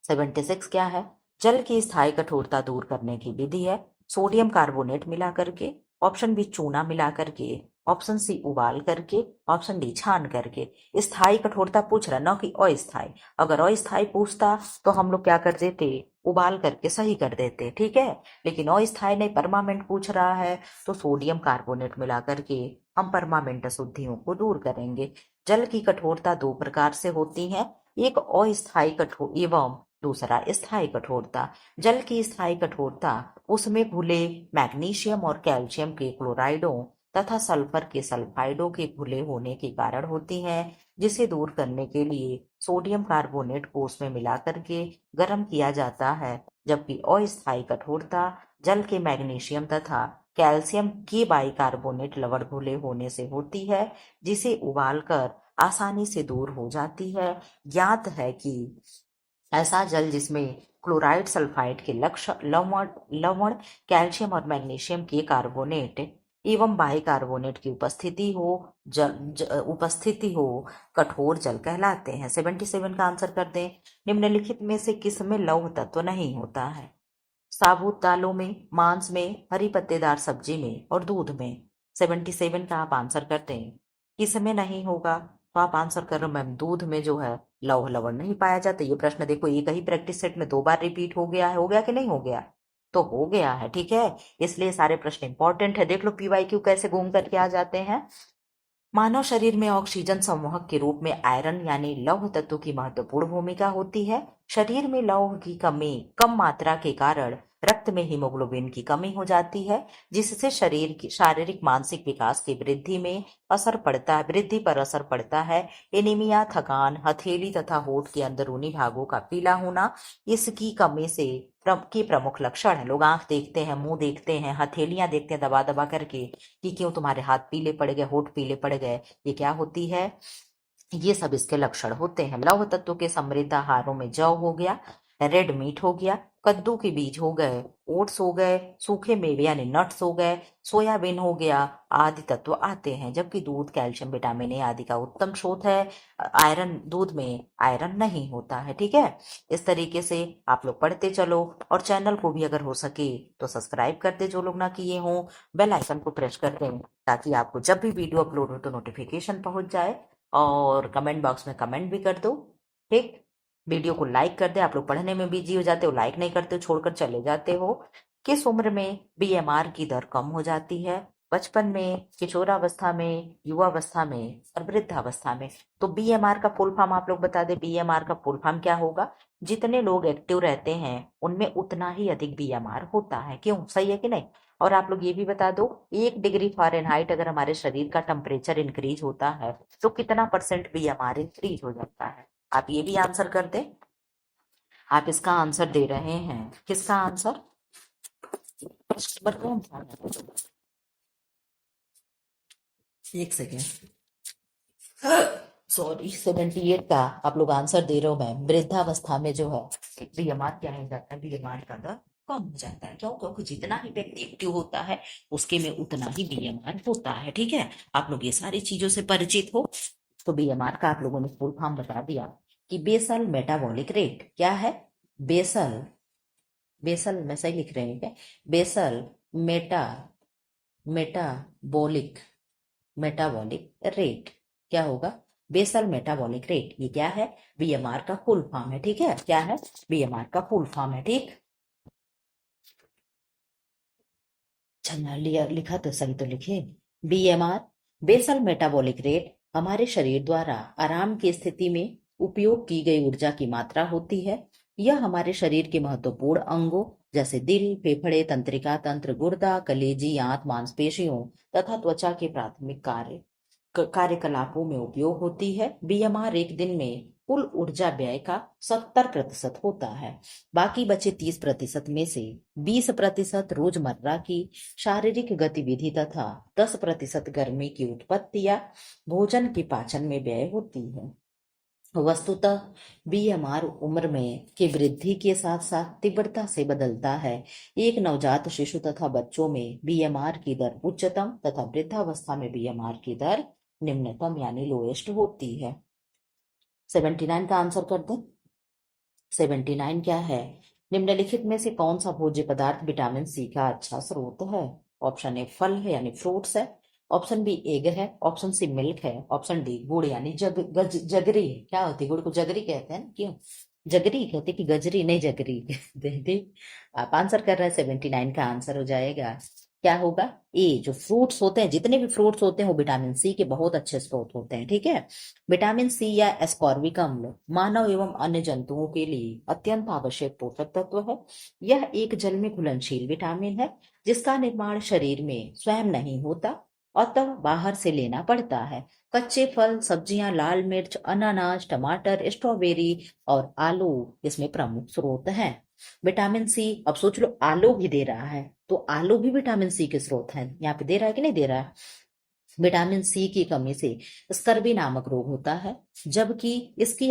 76 क्या है? जल की स्थायी कठोरता दूर करने की विधि है सोडियम कार्बोनेट मिला करके, ऑप्शन बी चूना मिला करके, ऑप्शन सी उबाल करके, ऑप्शन डी छान करके। स्थायी कठोरता पूछ रहा, ना कि अस्थायी। अगर अस्थायी पूछता तो हम लोग क्या कर देते? उबाल करके सही कर देते, ठीक है। लेकिन अस्थायी नहीं, परमानेंट पूछ रहा है, तो सोडियम कार्बोनेट मिला करके हम परमानेंट अशुद्धियों को दूर करेंगे। जल की कठोरता 2 प्रकार से होती है, एक अस्थायी कठोर एवं दूसरा स्थायी कठोरता। जल की स्थायी कठोरता उसमें घुले मैग्नीशियम और कैल्शियम के क्लोराइडों तथा सल्फर के सल्फाइडों के घुले होने के कारण होती है, जिसे दूर करने के लिए सोडियम कार्बोनेट को उसमें मिला करके गर्म किया जाता है। जबकि अस्थायी कठोरता जल के मैग्नीशियम तथा कैल्शियम के बाइकार्बोनेट लवण घुले होने से होती है, जिसे उबालकर आसानी से दूर हो जाती है। ज्ञात है कि ऐसा जल जिसमें क्लोराइड, सल्फाइड के लवण लवण कैल्शियम और मैग्नीशियम के कार्बोनेट एवं बाइकार्बोनेट की उपस्थिति हो कठोर जल कहलाते हैं। 77 का आंसर कर दें। निम्नलिखित में से किस में लौह तत्व नहीं होता है? साबुत दालों में, मांस में, हरी पत्तेदार सब्जी में और दूध में। 77 का आप आंसर करते हैं। किस में नहीं होगा? तो आप आंसर कर रहे हो मैम दूध में जो है लौह लवण नहीं पाया जाता। ये प्रश्न देखो एक ही प्रैक्टिस सेट में 2 बार रिपीट हो गया है। हो गया कि नहीं हो गया? तो हो गया है, ठीक है। इसलिए सारे प्रश्न इंपॉर्टेंट है। देख लो PYQ कैसे घूम करके आ जाते हैं। मानव शरीर में ऑक्सीजन संवाहक के रूप में आयरन यानी लौह तत्व की महत्वपूर्ण भूमिका होती है। शरीर में लौह की कम मात्रा के कारण रक्त में हीमोग्लोबिन की कमी हो जाती है, जिससे शरीर की शारीरिक मानसिक विकास की वृद्धि पर असर पड़ता है। एनीमिया, थकान, हथेली तथा होठ के अंदरूनी भागों का पीला होना इसकी कमी से के प्रमुख लक्षण है। लोग आंख देखते हैं, मुंह देखते हैं, हथेलियां देखते हैं दबा दबा करके कि क्यों तुम्हारे हाथ पीले पड़ गए, होठ पीले पड़ गए। ये क्या होती है? ये सब इसके लक्षण होते हैं। लौह तत्व के समृद्ध आहारों में जौ हो गया, रेड मीट हो गया, कद्दू के बीज हो गए, ओट्स हो गए, सूखे मेवे यानी नट्स हो गए, सोयाबीन हो गया, आदि तत्व आते हैं। जबकि दूध कैल्शियम विटामिन ए आदि का उत्तम स्रोत है। आयरन, दूध में आयरन नहीं होता है। ठीक है, इस तरीके से आप लोग पढ़ते चलो, और चैनल को भी अगर हो सके तो सब्सक्राइब कर दे जो लोग ना किए हों, बेल आइकन को प्रेस कर दें ताकि आपको जब भी वीडियो अपलोड हो तो नोटिफिकेशन पहुंच जाए। और कमेंट बॉक्स में कमेंट भी कर दो। ठीक, वीडियो को लाइक कर दे। आप लोग पढ़ने में बिजी हो जाते हो, लाइक नहीं करते हो, छोड़कर चले जाते हो। किस उम्र में बीएमआर की दर कम हो जाती है? बचपन में, किशोरावस्था में, युवावस्था में और वृद्धावस्था में। तो बीएमआर का फुल फॉर्म आप लोग बता दे। बीएमआर का फुल फॉर्म क्या होगा? जितने लोग एक्टिव रहते हैं उनमें उतना ही अधिक बीएमआर होता है। क्यों? सही है कि नहीं? और आप लोग ये भी बता दो, 1 डिग्री फ़ारेनहाइट अगर हमारे शरीर का टेम्परेचर इंक्रीज होता है तो कितना परसेंट बीएमआर इंक्रीज हो जाता है? आप ये भी आंसर कर दें। आप इसका आंसर दे रहे हैं। किसका आंसर? प्रश्न नंबर कौन था? एक सेकेंड, सॉरी, 78 का आप लोग आंसर दे रहे हो। मैं वृद्धावस्था में जो है बीएमआर क्या हो जाता है? बीएमआर का दर कम हो जाता है। क्यों? क्योंकि जितना ही व्यक्ति एक्टिव होता है उसके में उतना ही बीएमआर होता है। ठीक है, आप लोग ये सारी चीजों से परिचित हो। तो बीएमआर का आप लोगों ने फुल फॉर्म बता दिया कि बेसल मेटाबॉलिक रेट क्या है? बेसल, बेसल मैं सही लिख रही हूँ क्या? Basal meta metabolic metabolic rate क्या होगा? Basal metabolic rate. ये क्या है? बीएमआर का फुल फॉर्म है। ठीक है, क्या है? बीएमआर का फुल फॉर्म है। ठीक, चलना लिया, लिखा तो सही तो लिखे। बीएमआर, बेसल मेटाबॉलिक रेट, हमारे शरीर द्वारा आराम की स्थिति में उपयोग की गई ऊर्जा की मात्रा होती है। यह हमारे शरीर के महत्वपूर्ण अंगों जैसे दिल, फेफड़े, तंत्रिका तंत्र, गुर्दा, कलेजी, आंत, मांसपेशियों तथा त्वचा के प्राथमिक कार्यकलापों में उपयोग होती है। बीएमआर एक दिन में कुल ऊर्जा व्यय का 70% होता है। बाकी बचे 30% में से 20% रोजमर्रा की शारीरिक गतिविधि तथा 10% गर्मी की उत्पत्ति या भोजन के पाचन में व्यय होती है। वस्तुतः बीएमआर उम्र में की वृद्धि के साथ साथ तीव्रता से बदलता है। एक नवजात शिशु तथा बच्चों में बीएमआर की दर उच्चतम तथा वृद्धावस्था में बीएमआर की दर निम्नतम यानी लोएस्ट होती है। 79 का आंसर कर दें। 79 क्या है? निम्नलिखित में से कौन सा भोज्य पदार्थ विटामिन सी का अच्छा स्रोत है? ऑप्शन ए फल है यानी फ्रूट्स है, ऑप्शन बी एग है, ऑप्शन सी मिल्क है, ऑप्शन डी गुड़ यानी जगरी है। क्या होती है? गुड़ को जगरी कहते हैं ना? क्यों जगरी कहते कि गजरी? नहीं, जगरी कहते हैं। ठीक, आप आंसर कर रहे हैं। 79 का आंसर हो जाएगा क्या होगा? ए। जो फ्रूट्स होते हैं, जितने भी फ्रूट्स होते हैं वो विटामिन सी के बहुत अच्छे स्रोत होते हैं। ठीक है, विटामिन सी या एस्कॉर्बिक अम्ल मानव एवं अन्य जंतुओं के लिए अत्यंत आवश्यक पोषक तत्व है। यह एक जल में घुलनशील विटामिन है जिसका निर्माण शरीर में स्वयं नहीं होता, अतः बाहर से लेना पड़ता है। कच्चे फल, सब्जियां, लाल मिर्च, अनानास, टमाटर, स्ट्रॉबेरी और आलू इसमें प्रमुख स्रोत हैं। विटामिन सी, अब सोच लो आलू भी दे रहा है तो आलू भी विटामिन सी के स्रोत है। यहाँ पे दे रहा है कि नहीं दे रहा है? विटामिन सी की कमी से स्कर्वी नामक रोग होता है, जबकि इसकी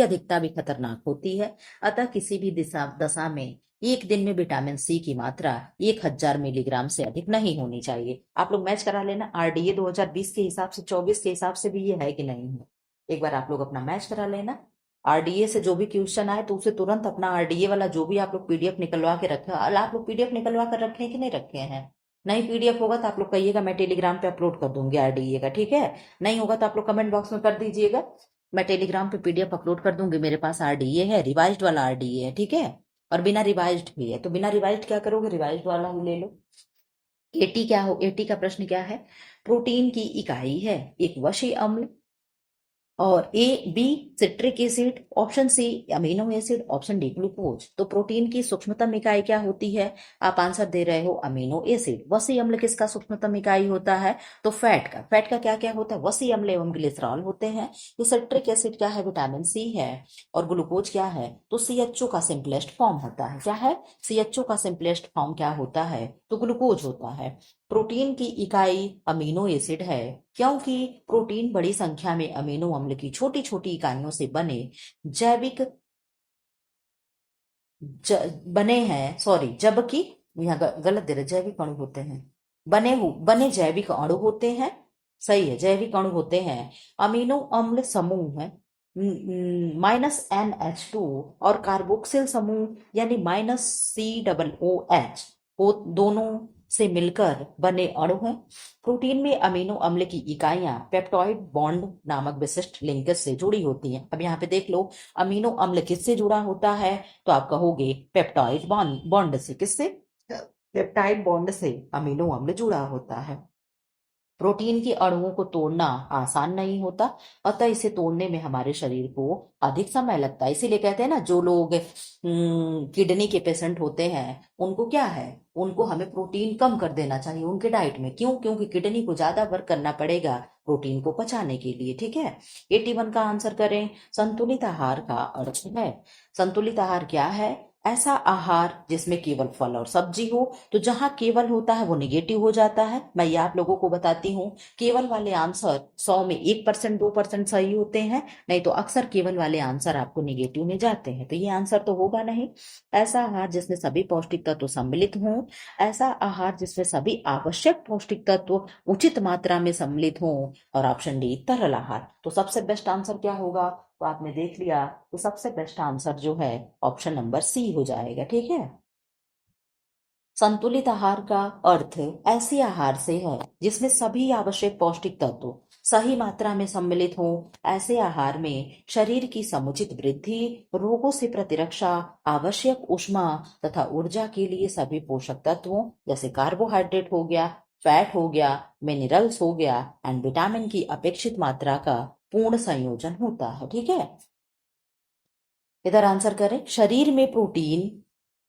अधिकता भी खतरनाक होती है। अतः किसी भी दशा में एक दिन में विटामिन सी की मात्रा 1000 मिलीग्राम से अधिक नहीं होनी चाहिए। आप लोग मैच करा लेना, आरडीए 2020 के हिसाब से, 24 के हिसाब से भी ये है कि नहीं है। एक बार आप लोग अपना मैच करा लेना। आरडीए से जो भी क्वेश्चन आए तो उसे तुरंत अपना आरडीए वाला जो भी आप लोग पीडीएफ निकलवा के रखे, आप लोग पीडीएफ निकलवा कर रखे हैं कि नहीं रखे हैं? नहीं पीडीएफ होगा तो आप लोग कहिएगा, मैं टेलीग्राम पे अपलोड कर दूंगी आरडीए का। ठीक है, नहीं होगा तो आप लोग कमेंट बॉक्स में कर दीजिएगा, मैं टेलीग्राम पे पीडीएफ अपलोड कर दूंगी। मेरे पास आरडीए है, रिवाइज्ड वाला आरडीए है। ठीक है, और बिना रिवाइज्ड भी है। तो बिना रिवाइज्ड क्या करोगे? रिवाइज्ड वाला ही ले लो। एटी क्या हो? एटी का प्रश्न क्या है? प्रोटीन की इकाई है एक वशी अम्ल, और A B citric acid, option C amino acid, option D glucose. तो प्रोटीन की सूक्ष्मतम इकाई क्या होती है? आप आंसर दे रहे हो अमीनो एसिड। वसी अम्ल किसका सूक्ष्मतम इकाई होता है? तो फैट का क्या क्या होता है? वसी अम्ल एवं ग्लिसरॉल होते हैं। तो सिट्रिक एसिड क्या है? विटामिन सी है। और ग्लूकोज क्या है? तो सीएचओ का सिंपलेस्ट फॉर्म होता है। क्या है? सीएचओ का सिंपलेस्ट फॉर्म क्या होता है? तो ग्लूकोज होता है। प्रोटीन की इकाई अमीनो एसिड है, क्योंकि प्रोटीन बड़ी संख्या में अमीनो अम्ल की छोटी छोटी इकाइयों से बने जैविक बने हैं, सॉरी, जबकि यहाँ गलत दे रहे, जैविक अणु होते हैं, बने जैविक अणु होते हैं, सही है, जैविक अणु होते हैं अमीनो अम्ल समूह है -NH2 और कार्बोक्सिल समूह यानी -COOH वो दोनों से मिलकर बने अणु हैं। प्रोटीन में अमीनो अम्ल की इकाइयां पेप्टॉइड बॉन्ड नामक विशिष्ट लिंकेज से जुड़ी होती हैं। अब यहाँ पे देख लो, अमीनो अम्ल किससे जुड़ा होता है, तो आप कहोगे पेप्टाइड बॉन्ड से। किससे? पेप्टाइड बॉन्ड से अमीनो अम्ल जुड़ा होता है। प्रोटीन के अणुओं को तोड़ना आसान नहीं होता, अतः इसे तोड़ने में हमारे शरीर को अधिक समय लगता है। इसीलिए कहते हैं ना, जो लोग किडनी के पेशेंट होते हैं उनको क्या है, उनको हमें प्रोटीन कम कर देना चाहिए उनके डाइट में। क्यों? क्योंकि किडनी को ज्यादा वर्क करना पड़ेगा प्रोटीन को पचाने के लिए। ठीक है, 81 का आंसर करें। संतुलित आहार का अर्थ है, संतुलित आहार क्या है? ऐसा आहार जिसमें केवल फल और सब्जी हो। तो जहां केवल होता है वो निगेटिव हो जाता है। मैं ये आप लोगों को बताती हूँ, केवल वाले आंसर 100 में 1% 2% सही होते हैं, नहीं तो अक्सर केवल वाले आंसर आपको निगेटिव में जाते हैं। तो ये आंसर तो होगा नहीं। ऐसा आहार जिसमें सभी पौष्टिक तत्व सम्मिलित हों, ऐसा आहार जिसमें सभी आवश्यक पौष्टिक तत्व उचित मात्रा में सम्मिलित हों, और ऑप्शन डी तरल आहार। तो सबसे बेस्ट आंसर क्या होगा? तो आपने देख लिया, तो सबसे बेस्ट आंसर जो है ऑप्शन नंबर सी हो जाएगा। ठीक है, संतुलित आहार का अर्थ ऐसे आहार से है जिसमें सभी आवश्यक पौष्टिक तत्व सही मात्रा में सम्मिलित हों। ऐसे आहार में शरीर की समुचित वृद्धि, रोगों से प्रतिरक्षा, आवश्यक ऊष्मा तथा ऊर्जा के लिए सभी पोषक तत्वों जैसे कार्बोहाइड्रेट हो गया, फैट हो गया, मिनरल्स हो गया एंड विटामिन की अपेक्षित मात्रा का पूर्ण संयोजन होता है। ठीक है, इधर आंसर करें। शरीर में प्रोटीन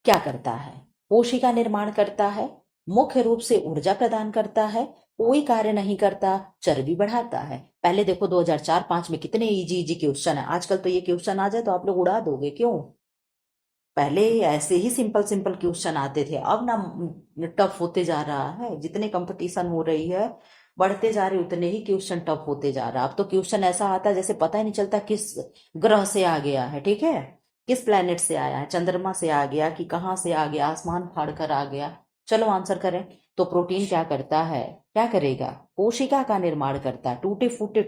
क्या करता है? कोशिका निर्माण करता है, मुख्य रूप से ऊर्जा प्रदान करता है, कोई कार्य नहीं करता, चर्बी बढ़ाता है। पहले देखो 2004-5 में कितने इजी इजी क्वेश्चन है, आजकल तो ये क्वेश्चन आ जाए तो आप लोग उड़ा दोगे। क्यों? पहले ऐसे ही सिंपल सिंपल क्वेश्चन आते थे, अब ना टफ होते जा रहा है। जितने कंपटीशन हो रही है, बढ़ते जा रहे उतने ही क्वेश्चन टफ होते जा रहा है। अब तो क्वेश्चन ऐसा आता है जैसे पता ही नहीं चलता किस ग्रह से आ गया है। ठीक है, किस प्लेनेट से आया है, चंद्रमा से आ गया कि कहाँ से आ गया, आसमान फाड़ कर आ गया। चलो आंसर करें। तो प्रोटीन क्या करता है, क्या करेगा? कोशिका का निर्माण करता है, टूटे फूटे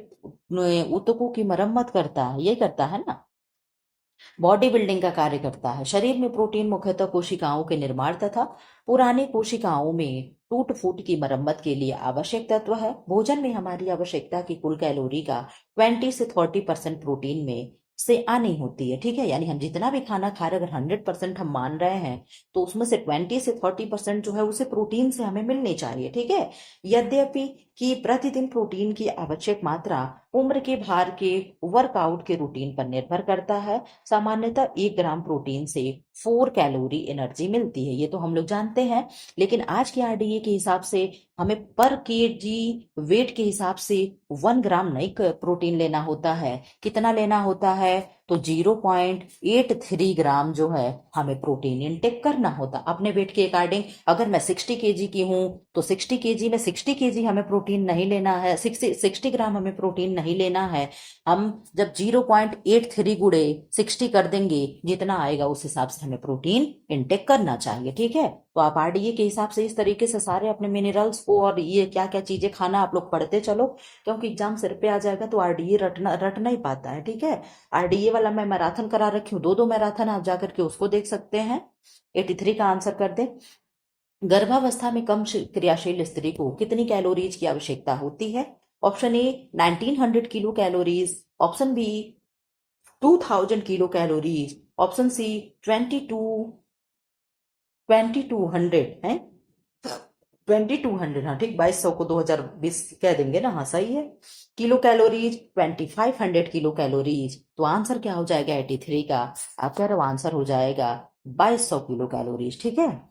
ऊतकों की मरम्मत करता है, ये करता है ना, बॉडी बिल्डिंग का कार्य करता है। शरीर में प्रोटीन मुख्यतः कोशिकाओं के निर्माण तथा पुरानी कोशिकाओं में टूट फूट की मरम्मत के लिए आवश्यक तत्व है। भोजन में हमारी आवश्यकता की कुल कैलोरी का 20 से 30% प्रोटीन में से आनी होती है। ठीक है, यानी हम जितना भी खाना खा रहे, अगर 100% हम मान रहे हैं, तो उसमें से 20 से 30% जो है उसे प्रोटीन से हमें मिलनी चाहिए। ठीक है, यद्यपि कि प्रतिदिन प्रोटीन की आवश्यक मात्रा उम्र के, भार के, वर्कआउट के रूटीन पर निर्भर करता है। सामान्यतः 1 ग्राम प्रोटीन से 4 कैलोरी एनर्जी मिलती है, ये तो हम लोग जानते हैं। लेकिन आज के आरडीए के हिसाब से हमें पर केजी वेट के हिसाब से 1 ग्राम नहीं प्रोटीन लेना होता है। कितना लेना होता है? तो 0.83 ग्राम जो है हमें प्रोटीन इनटेक करना होता अपने वेट के अकॉर्डिंग। अगर मैं 60 kg की हूं तो 60 kg में 60 kg हमें प्रोटीन नहीं लेना है, 60 ग्राम हमें प्रोटीन नहीं लेना है। हम जब 0.83 गुड़े 60 कर देंगे, जितना आएगा उस हिसाब से हमें प्रोटीन इनटेक करना चाहिए। ठीक है, तो आप आरडीए के हिसाब से इस तरीके से सारे अपने मिनरल्स को और ये क्या क्या चीजें खाना आप लोग पढ़ते चलो, क्योंकि एग्जाम सिर पे आ जाएगा तो आरडीए रटना रटना ही पाता है। ठीक है, आरडीए वाला मैं मैराथन करा रखी हूँ, 2-2 मैराथन आप जाकर के उसको देख सकते हैं। 83 का आंसर कर दे। गर्भावस्था में कम क्रियाशील स्त्री को कितनी कैलोरीज की आवश्यकता होती है? Option A 1900 kilo calories, option B 2000 kilo calories, option C 2200 है, 2200, हाँ ठीक, 2200 को 2020 कह देंगे ना, हाँ सही है। किलो कैलोरीज 2500 किलो कैलोरीज, तो आंसर क्या हो जाएगा 83 का? आप कह रहे हो आंसर हो जाएगा 2200 किलो कैलोरीज। ठीक है,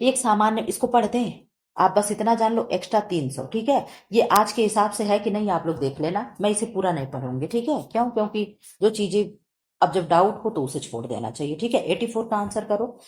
एक सामान्य, इसको पढ़ते हैं, आप बस इतना जान लो, एक्स्ट्रा 300। ठीक है, ये आज के हिसाब से है कि नहीं आप लोग देख लेना, मैं इसे पूरा नहीं पढ़ूंगी। ठीक है, क्यों? क्योंकि जो चीजें अब जब डाउट हो तो उसे छोड़ देना चाहिए। ठीक है, 84 का आंसर करो।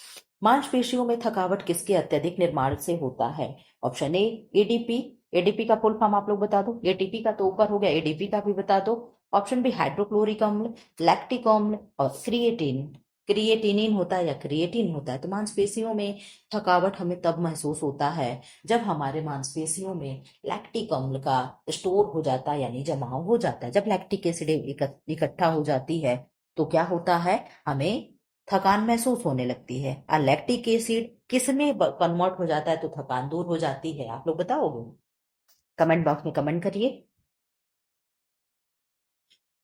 मांसपेशियों में थकावट किसके अत्यधिक निर्माण से होता है? ऑप्शन ए एडीपी, एडीपी का फुल फॉर्म आप लोग बता दो, एटीपी का तो ऊपर हो गया, एडीपी का भी बता दो। ऑप्शन बी हाइड्रोक्लोरिक अम्ल, लैक्टिक अम्ल और क्रिएटिन। क्रिएटिनिन होता है या क्रिएटिन होता है। तो मांसपेशियों में थकावट हमें तब महसूस होता है जब हमारे मांसपेशियों में लैक्टिक अम्ल का स्टोर हो जाता है, यानी जमाव हो जाता है। जब लैक्टिक एसिड इकट्ठा हो जाती है तो क्या होता है, हमें थकान महसूस होने लगती है। और लैक्टिक एसिड किस में कन्वर्ट हो जाता है तो थकान दूर हो जाती है, आप लोग बताओगे? कमेंट बॉक्स में कमेंट करिए।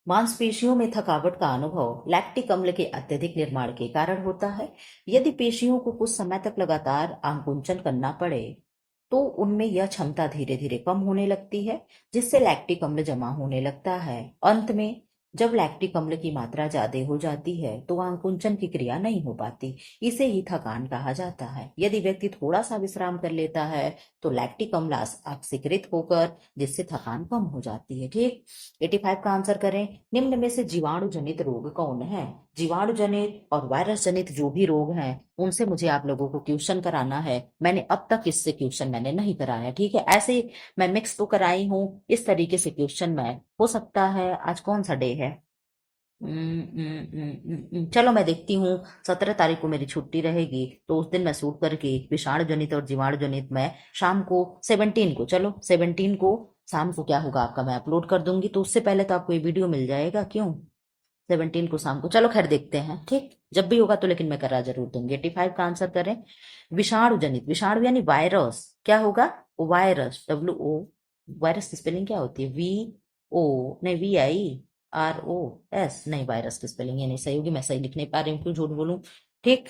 मांसपेशियों में थकावट का अनुभव लैक्टिक अम्ल के अत्यधिक निर्माण के कारण होता है। यदि पेशियों को कुछ समय तक लगातार आकुंचन करना पड़े तो उनमें यह क्षमता धीरे धीरे कम होने लगती है, जिससे लैक्टिक अम्ल जमा होने लगता है। अंत में जब लैक्टिक अम्ल की मात्रा ज्यादा हो जाती है तो आकुंचन की क्रिया नहीं हो पाती। इसे ही थकान कहा जाता है। यदि व्यक्ति थोड़ा सा विश्राम कर लेता है तो लैक्टिक अम्ल ऑक्सीकृत होकर जिससे थकान कम हो जाती है। ठीक, 85 का आंसर करें। निम्न में से जीवाणु जनित रोग कौन है? जीवाणु जनित और वायरस जनित जो भी रोग हैं उनसे मुझे आप लोगों को क्वेश्चन कराना है। मैंने अब तक इससे क्वेश्चन मैंने नहीं कराया, ठीक है। ऐसे मैं मिक्स तो कराई हूँ, इस तरीके से क्वेश्चन मैं हो सकता है। आज कौन सा डे है? चलो मैं देखती हूँ। 17 तारीख को मेरी छुट्टी रहेगी तो उस दिन मैं शूट करके विषाणु जनित और जीवाणु जनित मैं शाम को 17 को, चलो 17 को शाम को क्या होगा आपका, मैं अपलोड कर दूंगी। तो उससे पहले तो आपको ये वीडियो मिल जाएगा। क्यों? 17 को शाम को, चलो खैर देखते हैं, ठीक। जब भी होगा तो लेकिन मैं करा जरूर दूंगी। 85 का आंसर करें। विषाणु जनित, विषाणु यानी वायरस, क्या होगा? Virus, WO। वायरस की स्पेलिंग क्या होती है? VO नहीं, VIROS नहीं, वायरस की स्पेलिंग ये नहीं सही होगी। मैं सही लिख नहीं पा रही हूँ, क्यों झूठ बोलूं। ठीक,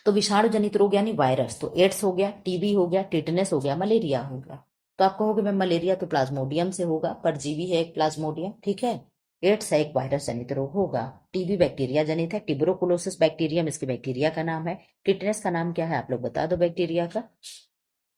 तो विषाणु जनित रोग यानी वायरस, तो एड्स हो गया, टीबी हो गया, टिटनेस हो गया, मलेरिया हो गया। तो आप कहोगे मैं मलेरिया तो प्लाज्मोडियम से होगा, परजीवी है एक प्लाज्मोडियम, ठीक है। एड्स है एक वायरस जनित रोग होगा। टीबी बैक्टीरिया जनित है, ट्यूबरोकुलोसिस बैक्टीरियम इसके बैक्टीरिया का नाम है। टिटनेस का नाम क्या है आप लोग बता दो बैक्टीरिया का।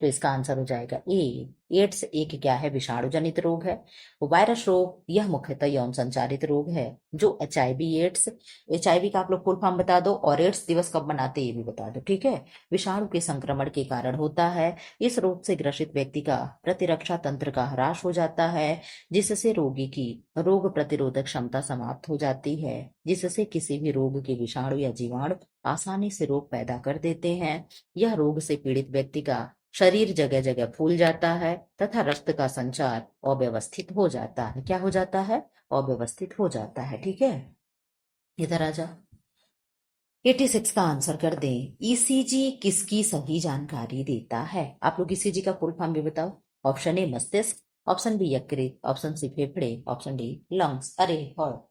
तो इसका आंसर हो जाएगा ए। एड्स एक क्या है? विषाणु जनित रोग है। वायरस रोग यह मुख्यतः यौन संचारित रोग है। जो HIV एड्स, HIV का आप लोग फुल फॉर्म बता दो, और एड्स दिवस कब मनाते हैं ये भी बता दो, ठीक है। विषाणु के संक्रमण के कारण होता है। इस रोग से ग्रसित व्यक्ति का प्रतिरक्षा तंत्र का ह्रास हो जाता है, जिससे रोगी की रोग प्रतिरोधक क्षमता समाप्त हो जाती है, जिससे किसी भी रोग के विषाणु या जीवाणु आसानी से रोग पैदा कर देते हैं। यह रोग से पीड़ित व्यक्ति का शरीर जगह जगह फूल जाता है तथा रक्त का संचार अव्यवस्थित हो जाता है। क्या हो जाता है? अव्यवस्थित हो जाता है, ठीक है। इधर आ जा। 86 का आंसर कर दें। ECG किसकी सही जानकारी देता है? आप लोग ECG का फुल फॉर्म भी बताओ। ऑप्शन ए मस्तिष्क, ऑप्शन बी यकृत, ऑप्शन सी फेफड़े, ऑप्शन डी लंग्स। अरे हार्ट,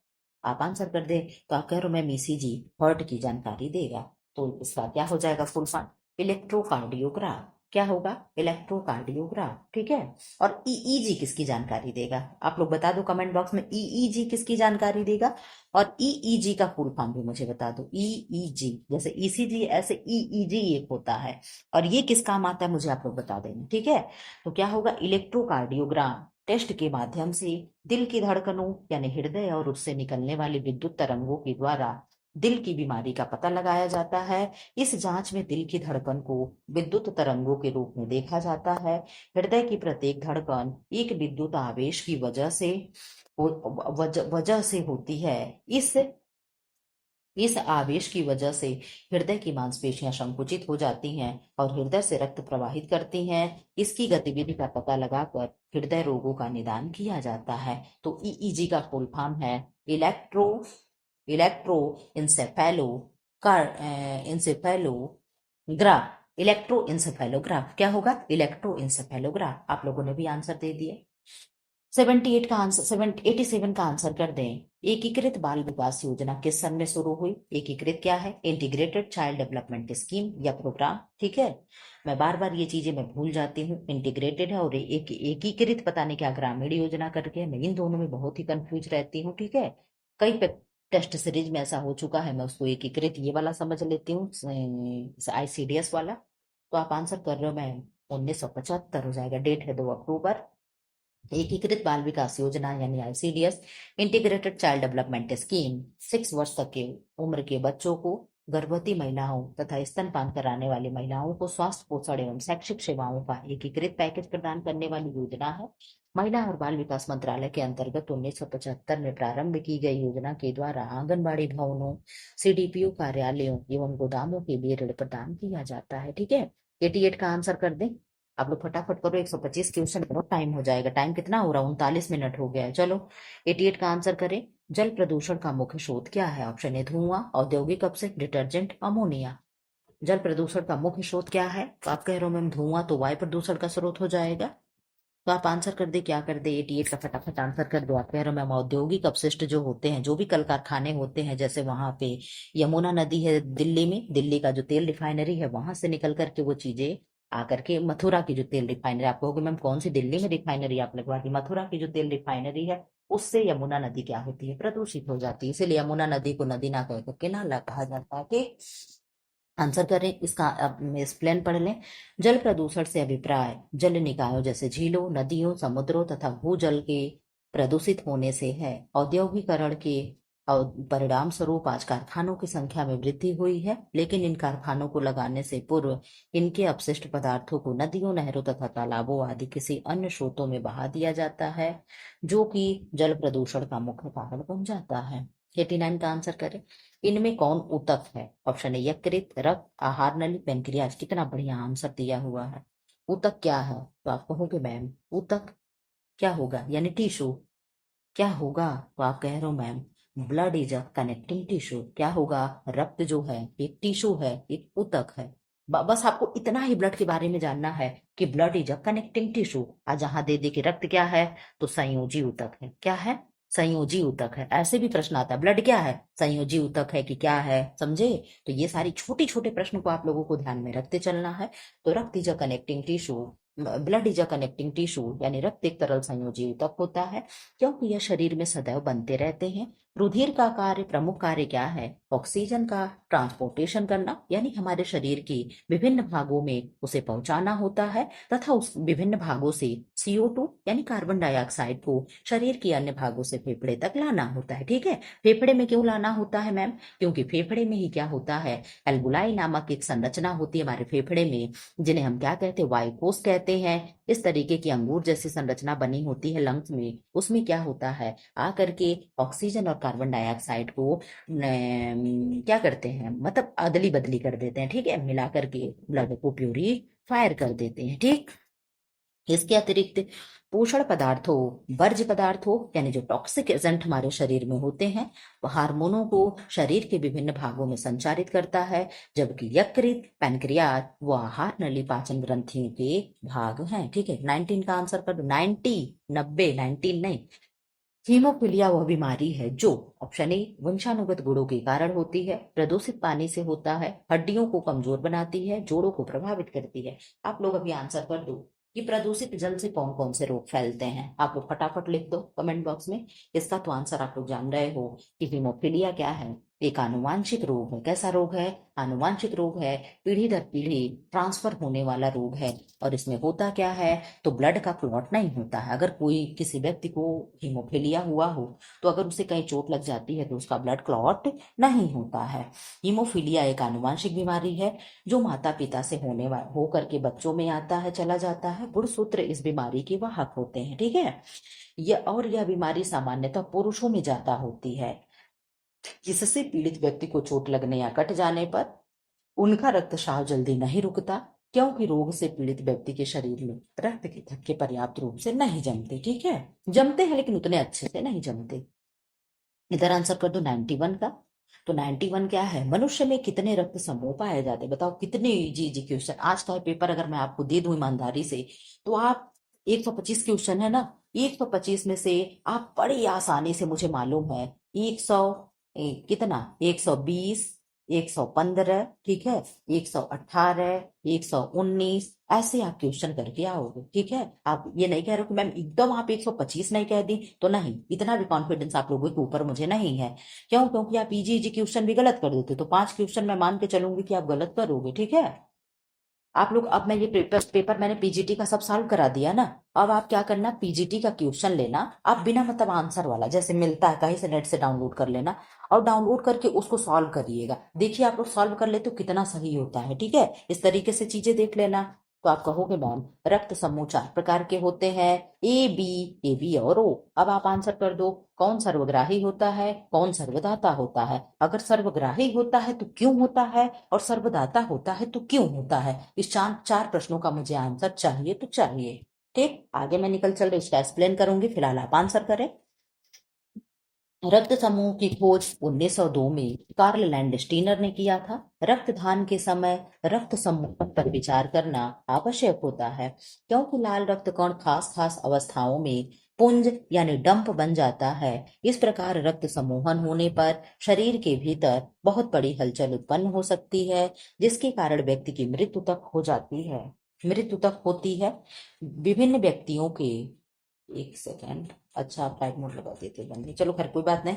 आप आंसर कर दे तो आप कह रहे हो मैम ECG हार्ट की जानकारी देगा। तो इसका क्या हो जाएगा फुल फॉर्म? इलेक्ट्रोकार्डियोग्राफ। क्या होगा? इलेक्ट्रोकार्डियोग्राफ, ठीक है। और EEG किसकी जानकारी देगा? आप लोग बता दो कमेंट बॉक्स में, EEG किसकी जानकारी देगा। और EEG का फुल फॉर्म भी मुझे बता दो। EEG जैसे ECG ऐसे EEG एक होता है, और ये किस काम आता है मुझे आप लोग बता देना, ठीक है। तो क्या होगा? इलेक्ट्रोकार्डियोग्राम टेस्ट के माध्यम से दिल की धड़कनों यानी हृदय और उससे निकलने वाली विद्युत तरंगों के द्वारा दिल की बीमारी का पता लगाया जाता है। इस जांच में दिल की धड़कन को विद्युत तरंगों के रूप में देखा जाता है। हृदय की प्रत्येक धड़कन एक विद्युत आवेश की वजह से होती है। इस आवेश की वजह से हृदय की मांसपेशियां संकुचित हो जाती हैं और हृदय से रक्त प्रवाहित करती हैं। इसकी गतिविधि का पता लगाकर हृदय रोगों का निदान किया जाता है। तो EEG का फुल फॉर्म है इलेक्ट्रो इलेक्ट्रो इंसेफेलो इंसेफेलोग्राफ। इलेक्ट्रो इंसेफेलोग्राफ क्या होगा? इलेक्ट्रो इंसेफेलोग्राफ। आप लोगों ने भी आंसर दे दिए। 78 का आंसर 87 का आंसर कर दें। एकीकृत बाल विकास योजना किस सन में शुरू हुई? एकीकृत क्या है? इंटीग्रेटेड चाइल्ड डेवलपमेंट स्कीम या प्रोग्राम, ठीक है। मैं बार बार ये चीजें मैं भूल जाती हूँ। इंटीग्रेटेड है और एकीकृत पता नहीं क्या ग्रामीण योजना करके है। मैं इन दोनों में बहुत ही कंफ्यूज रहती हूँ, ठीक है। कई टेस्ट सीरीज में ऐसा हो चुका है, मैं उसको एकीकृत ये वाला समझ लेती हूँ, ICDS वाला। तो आप आंसर कर रहे हो मैम 1975 हो जाएगा। डेट है 2 अक्टूबर। एकीकृत बाल विकास योजना यानी ICDS integrated child development scheme 6 वर्ष तक के उम्र के बच्चों को गर्भवती महिलाओं तथा स्तनपान कराने वाली महिलाओं को स्वास्थ्य पोषण एवं शैक्षिक सेवाओं का एकीकृत पैकेज प्रदान करने वाली योजना है। महिला और बाल विकास मंत्रालय के अंतर्गत 1975 में प्रारंभ की गई योजना के द्वारा आंगनबाड़ी भवनों, सीडीपीओ कार्यालयों एवं गोदामों के लिए ऋण प्रदान किया जाता है। ठीक है, 88 का आंसर कर दें। आप लोग फटाफट करो, 125 क्वेश्चन करो, टाइम हो जाएगा। टाइम कितना हो रहा है? 39 मिनट हो गया है। चलो 88 का आंसर करें। जल प्रदूषण का मुख्य स्रोत क्या है? ऑप्शन ए धुआं, औद्योगिक अपशिष्ट, डिटर्जेंट, अमोनिया। जल प्रदूषण का मुख्य स्रोत क्या है? तो आप कह रहे हो मैम धुआं, तो वायु प्रदूषण का स्रोत हो जाएगा। तो आप आंसर कर दे, क्या कर दे? 88 का फटाफट आंसर कर दो। आप कह रहे हो मैम औद्योगिक अपशिष्ट जो होते हैं, जो भी कल कारखाने होते हैं, जैसे वहां पे यमुना नदी है दिल्ली में, दिल्ली का जो तेल रिफाइनरी है वहां से निकल करके वो चीजें आकर के मथुरा की जो तेल रिफाइनरी, आप कहोगे मैम कौन सी दिल्ली में रिफाइनरी? आप लगवा दी, मथुरा की जो तेल रिफाइनरी है उससे यमुना नदी क्या होती है? प्रदूषित हो जाती है। इसीलिए यमुना नदी को नदी ना कह करके नाला कहा जाता है। कि आंसर करें इसका। अब एक्सप्लेन पढ़ लें। जल प्रदूषण से अभिप्राय जल निकायों जैसे झीलों, नदियों, समुद्रों तथा भूजल के प्रदूषित होने से है। औद्योगिकरण के परिणाम स्वरूप आज कारखानों की संख्या में वृद्धि हुई है, लेकिन इन कारखानों को लगाने से पूर्व इनके अपशिष्ट पदार्थों को नदियों, नहरों तथा तालाबों आदि किसी अन्य स्रोतों में बहा दिया जाता है, जो कि जल प्रदूषण का मुख्य कारण बन जाता है। 89 का आंसर करें। इनमें कौन ऊतक है? ऑप्शन ए यकृत, रक्त, आहार नली, पेनक्रियाज। कितना बढ़िया आंसर दिया हुआ है। ऊतक क्या है? तो आप कहोगे मैम ऊतक क्या होगा, यानी टिश्यू क्या होगा? तो आप कह रहे हो ma'am blood is a connecting tissue. क्या होगा? रक्त जो है एक टिश्यू है, एक ऊतक है। बस आपको इतना ही ब्लड के बारे में जानना है कि blood is a connecting tissue. आज जहां दे दे कि रक्त क्या है, तो संयोजी ऊतक है। क्या है? संयोजी ऊतक है। ऐसे भी प्रश्न आता है, ब्लड क्या है? संयोजी ऊतक है कि क्या है? समझे? तो ये सारी छोटी छोटे प्रश्न को आप लोगों को ध्यान में रखते चलना है। तो रक्त is a connecting tissue, blood is a connecting tissue, यानी रक्त एक तरल संयोजी ऊतक होता है, क्योंकि यह शरीर में सदैव बनते रहते हैं। रुधिर का कार्य, प्रमुख कार्य क्या है? ऑक्सीजन का ट्रांसपोर्टेशन करना, यानी हमारे शरीर की विभिन्न भागों में उसे पहुंचाना होता है, तथा उस विभिन्न भागों से CO2 यानी कार्बन डाइऑक्साइड को शरीर के अन्य भागों से फेफड़े तक लाना होता है। ठीक है, फेफड़े में क्यों लाना होता है मैम? क्योंकि फेफड़े में ही क्या होता है, एल्बुलाई नामक एक संरचना होती है हमारे फेफड़े में, जिन्हें हम क्या कहते हैं? वायुकोष कहते हैं। इस तरीके की अंगूर जैसी संरचना बनी होती है लंग्स में। उसमें क्या होता है, आकर के ऑक्सीजन और कार्बन डाइऑक्साइड को क्या करते हैं, मतलब अदली बदली कर देते हैं। ठीक है, मिला करके ब्लड को प्यूरीफायर कर देते हैं। ठीक, इसके अतिरिक्त पोषण पदार्थों, वर्ज्य पदार्थों यानी जो टॉक्सिक एजेंट हमारे शरीर में होते हैं, वह हार्मोनों को शरीर के विभिन्न भागों में संचारित करता है, जबकि यकृत, पैनक्रियाज व आहार नली पाचन ग्रंथियों के भाग हैं। ठीक है, 19 का आंसर कर दो। 90, 90, 19 नहीं। हीमोफीलिया वह बीमारी है जो, ऑप्शन ए वंशानुगत गुणों के कारण होती है, प्रदूषित पानी से होता है, हड्डियों को कमजोर बनाती है, जोड़ों को प्रभावित करती है। आप लोग अभी आंसर कर दो कि प्रदूषित जल से कौन कौन से रोग फैलते हैं। आप लोग फटाफट लिख दो कमेंट बॉक्स में। इसका तो आंसर आप लोग जान रहे हो कि हीमोफीलिया क्या है। एक आनुवांशिक रोग है। कैसा रोग है? आनुवांशिक रोग है, पीढ़ी दर पीढ़ी ट्रांसफर होने वाला रोग है। और इसमें होता क्या है, तो ब्लड का क्लॉट नहीं होता है। अगर कोई किसी व्यक्ति को हीमोफीलिया हुआ हो, तो अगर उसे कहीं चोट लग जाती है तो उसका ब्लड क्लॉट नहीं होता है। हीमोफीलिया एक आनुवांशिक बीमारी है जो माता पिता से हो करके बच्चों में आता है, चला जाता है। गुणसूत्र इस बीमारी के वाहक होते हैं। ठीक है, यह बीमारी सामान्यतः पुरुषों में ज्यादा होती है, जिससे पीड़ित व्यक्ति को चोट लगने या कट जाने पर उनका रक्तस्राव जल्दी नहीं रुकता, क्योंकि रोग से पीड़ित व्यक्ति के शरीर में रक्त के थक्के पर्याप्त रूप से नहीं जमते। ठीक है, जमते हैं लेकिन उतने अच्छे से नहीं जमते। इधर आंसर कर दो 91 का। तो 91 क्या है, मनुष्य में कितने रक्त समूह पाए जाते हैं? बताओ कितने। इजी इजी क्वेश्चन आज का पेपर अगर मैं आपको दे दूं ईमानदारी से, तो आप 125 क्वेश्चन है ना, 125 में से आप बड़ी आसानी से, मुझे मालूम है, 100 कितना, 120, 115, ठीक है, 118, 119, ऐसे आप क्वेश्चन करके आओगे। ठीक है, आप ये नहीं कह रहे हो कि मैम एकदम आप 125 नहीं कह दी, तो नहीं, इतना भी कॉन्फिडेंस आप लोगों के ऊपर मुझे नहीं है। क्यों? क्योंकि आप इजी इजी क्वेश्चन भी गलत कर देते, तो 5 क्वेश्चन मैं मान के चलूंगी कि आप गलत करोगे। ठीक है, आप लोग, अब मैं ये पेपर मैंने पीजीटी का सब सॉल्व करा दिया ना। अब आप क्या करना, पीजीटी का क्वेश्चन लेना, आप बिना मतलब आंसर वाला जैसे मिलता है कहीं से नेट से डाउनलोड कर लेना, और डाउनलोड करके उसको सॉल्व करिएगा। देखिए आप लोग सॉल्व कर लेते हो कितना सही होता है, ठीक है। इस तरीके से चीजें देख लेना। तो आप कहोगे मैम रक्त समूह 4 प्रकार के होते हैं, ए बी और ओ। अब आप आंसर कर दो, कौन सर्वग्राही होता है, कौन सर्वदाता होता है। अगर सर्वग्राही होता है तो क्यों होता है, और सर्वदाता होता है तो क्यों होता है। इस 4 प्रश्नों का मुझे आंसर चाहिए तो चाहिए। ठीक, आगे मैं निकल चल रही, इसका एक्सप्लेन करूंगी, फिलहाल आप आंसर करें। रक्त समूह की खोज 1902 में कार्ल लैंडस्टीनर ने किया था। रक्तदान के समय रक्त समूह पर विचार करना आवश्यक होता है, क्योंकि लाल रक्त कण खास खास अवस्थाओं में पुंज यानी डंप बन जाता है। इस प्रकार रक्त समूहन होने पर शरीर के भीतर बहुत बड़ी हलचल उत्पन्न हो सकती है, जिसके कारण व्यक्ति की मृत्यु तक हो जाती है, मृत्यु तक होती है। विभिन्न व्यक्तियों के, एक सेकेंड, अच्छा आप फ्लाइट मोड लगा देते बंद नहीं, चलो खैर कोई बात नहीं।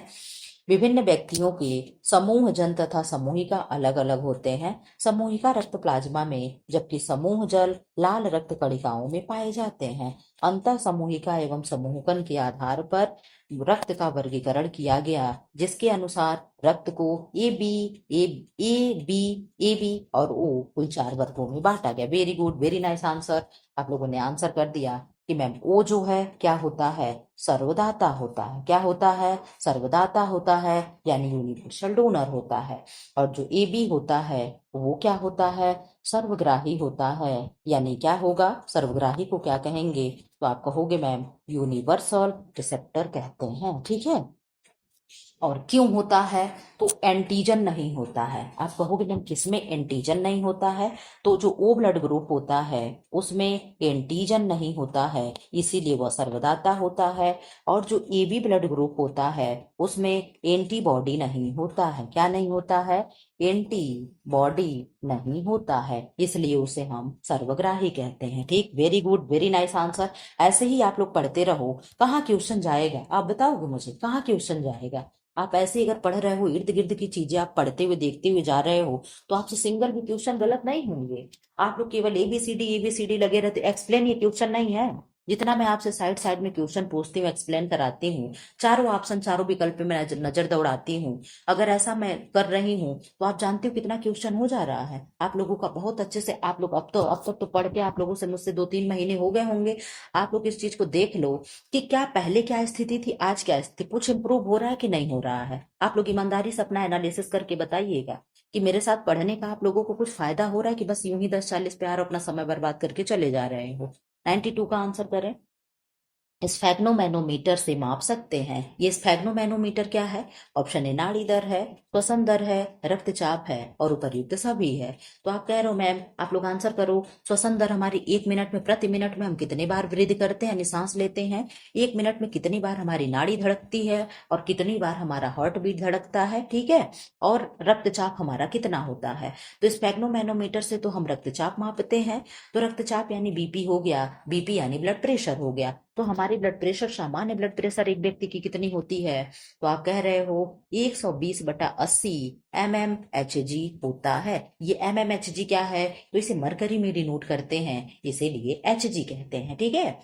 विभिन्न व्यक्तियों के समूह जन तथा समूहिका अलग अलग होते हैं। समूहिका रक्त प्लाज्मा में, जबकि समूह जल लाल रक्त कणिकाओं में पाए जाते हैं। अंतः समूहिका एवं समूहकन के आधार पर रक्त का वर्गीकरण किया गया, जिसके अनुसार रक्त को ए बी और ओ कुल 4 वर्गों में बांटा गया। Very good, very nice answer. आप लोगों ने आंसर कर दिया कि मैम ओ जो है क्या होता है, सर्वदाता होता है। क्या होता है, सर्वदाता होता है, यानी यूनिवर्सल डोनर होता है। और जो ए बी होता है वो क्या होता है, सर्वग्राही होता है। यानी क्या होगा, सर्वग्राही को क्या कहेंगे, तो आप कहोगे मैम यूनिवर्सल रिसेप्टर कहते हैं, ठीक है। और क्यों होता है, तो एंटीजन नहीं होता है। आप कहोगे मैम किसमें एंटीजन नहीं होता है, तो जो ओ ब्लड ग्रुप होता है उसमें एंटीजन नहीं होता है, इसीलिए वह सर्वदाता होता है। और जो ए बी ब्लड ग्रुप होता है उसमें एंटीबॉडी नहीं होता है। क्या नहीं होता है, एंटीबॉडी नहीं होता है, इसलिए उसे हम सर्वग्राही कहते हैं। ठीक, very good, very nice answer. ऐसे ही आप लोग पढ़ते रहो, कहाँ क्वेश्चन जाएगा आप बताओगे मुझे, कहाँ क्वेश्चन जाएगा। आप ऐसे ही अगर पढ़ रहे हो, इर्द गिर्द की चीजें आप पढ़ते हुए देखते हुए जा रहे हो, तो आपसे सिंगल भी क्वेश्चन गलत नहीं होंगे। आप लोग केवल एबीसीडी लगे रहते, एक्सप्लेन ये क्वेश्चन नहीं है। जितना मैं आपसे साइड साइड में क्वेश्चन पूछती हूँ, एक्सप्लेन कराती हूँ, चारों ऑप्शन चारों विकल्प में नजर दौड़ाती हूँ, अगर ऐसा मैं कर रही हूँ तो आप जानते हो कितना क्वेश्चन हो जा रहा है आप लोगों का। बहुत अच्छे से आप लोग अब तक तो पढ़ के आप लोगों से मुझसे 2-3 महीने हो गए होंगे। आप लोग इस चीज को देख लो कि क्या पहले क्या स्थिति थी, आज क्या स्थिति, कुछ इंप्रूव हो रहा है कि नहीं हो रहा है। आप लोग ईमानदारी से अपना एनालिसिस करके बताइएगा कि मेरे साथ पढ़ने का आप लोगों को कुछ फायदा हो रहा है कि बस यूं ही 10-40 पे आ रहे हो, अपना समय बर्बाद करके चले जा रहे हो। 92 का आंसर करें। स्फैग्नोमैनोमीटर से माप सकते हैं। ये स्फैग्नोमैनोमीटर क्या है, ऑप्शन ए नाड़ी दर है, श्वसन दर है, रक्तचाप है और उपर्युक्त सभी है। तो आप कह रहे हो मैम आप लोग आंसर करो, श्वसन दर हमारी 1 मिनट में, प्रति मिनट में हम कितनी बार वृद्धि करते हैं यानी सांस लेते हैं, 1 मिनट में कितनी बार हमारी नाड़ी धड़कती है और कितनी बार हमारा हार्ट बीट धड़कता है, ठीक है। और रक्तचाप हमारा कितना होता है। तो स्फैग्नोमैनोमीटर से तो हम रक्तचाप मापते हैं। तो रक्तचाप यानी बीपी हो गया, बीपी यानी ब्लड प्रेशर हो गया। तो हमारी ब्लड प्रेशर, सामान्य ब्लड प्रेशर एक व्यक्ति की कितनी होती है, तो आप कह रहे हो 120/80 mmHg होता है। ये mmHg क्या है, तो इसे मरकरी में डिनोट करते हैं, इसीलिए Hg कहते हैं, ठीक है।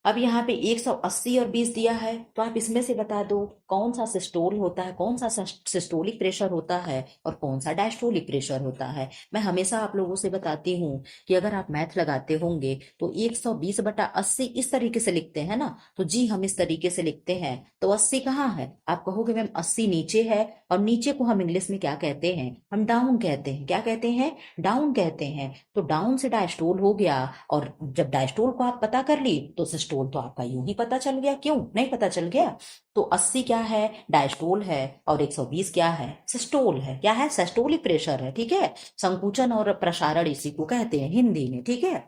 अब यहाँ पे 180 और 20 दिया है, तो आप इसमें से बता दो कौन सा सिस्टोल होता है, कौन सा सिस्टोलिक प्रेशर होता है और कौन सा डायस्टोलिक प्रेशर होता है। मैं हमेशा आप लोगों से बताती हूँ कि अगर आप मैथ लगाते होंगे तो 120/80 इस तरीके से लिखते हैं ना, तो जी हम इस तरीके से लिखते हैं। तो 80 कहाँ है, आप कहोगे मैम 80 नीचे है, और नीचे को हम इंग्लिश में क्या कहते हैं, हम डाउन कहते हैं। क्या कहते हैं, डाउन कहते हैं। तो डाउन से डायस्टोल हो गया, और जब डायस्टोल को आप पता कर ली तो सिस्टोल तो आपका यूं ही पता चल गया, क्यों नहीं पता चल गया। तो 80 क्या है, डायस्टोल है, और 120 क्या है, सिस्टोल है। क्या है, सिस्टोलिक प्रेशर है, ठीक है। संकुचन और प्रसारण इसी को कहते हैं हिंदी में, ठीक है।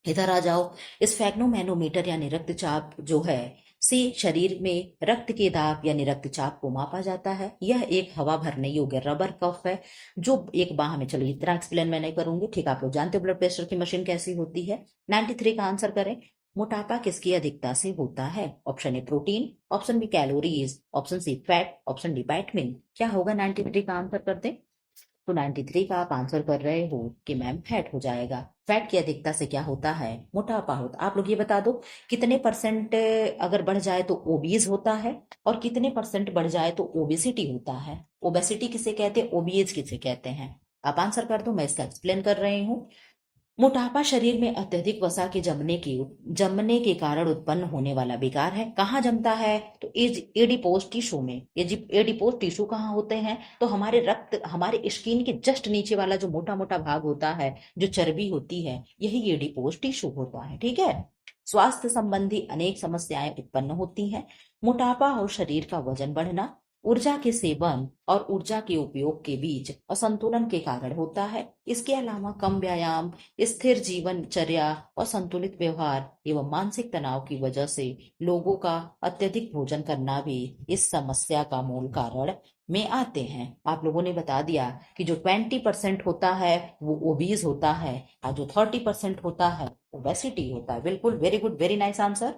इधर आ जाओ, स्फैग्नोमैनोमीटर यानी रक्तचाप जो है से शरीर में रक्त के दाब यानी रक्तचाप को मापा जाता है। यह एक हवा भरने योग्य रबर कफ है जो एक बाह में, चलिए इतना एक्सप्लेन मैं नहीं करूंगी, ठीक, आप लोग जानते हो ब्लड प्रेशर की मशीन कैसी होती है। 93 का आंसर करें। मोटापा किसकी अधिकता से होता है, option A protein, option B calories, option C fat, option D vitamin. क्या होगा 93 का आंसर कर दे। तो 93 का आप आंसर कर रहे हो कि मैम फैट हो जाएगा। फैट की अधिकता से क्या होता है? मोटापा होता। आप लोग ये बता दो कितने परसेंट अगर बढ़ जाए तो ओबीज होता है और कितने परसेंट बढ़ जाए तो ओबेसिटी होता है। ओबेसिटी किसे कहते हैं, ओबीएज किसे कहते हैं? आप आंसर कर दो, मैं इसका एक्सप्लेन कर रही हूँ। मोटापा शरीर में अत्यधिक वसा के जमने के कारण उत्पन्न होने वाला विकार है। कहाँ जमता है? तो एडिपोज टिश्यू में। एडिपोज टिश्यू कहाँ होते हैं? तो हमारे रक्त, हमारे स्किन के जस्ट नीचे वाला जो मोटा मोटा भाग होता है, जो चर्बी होती है, यही एडिपोज टिश्यू होता है। ठीक है। स्वास्थ्य संबंधी अनेक समस्याएं उत्पन्न होती हैं। मोटापा और शरीर का वजन बढ़ना ऊर्जा के सेवन और ऊर्जा के उपयोग के बीच असंतुलन के कारण होता है। इसके अलावा कम व्यायाम, स्थिर जीवनचर्या और संतुलित व्यवहार एवं मानसिक तनाव की वजह से लोगों का अत्यधिक भोजन करना भी इस समस्या का मूल कारण में आते हैं। आप लोगों ने बता दिया कि जो 20% होता है वो ओबीज होता है और जो 30% होता है ओबेसिटी होता है। बिल्कुल, very good, very nice answer.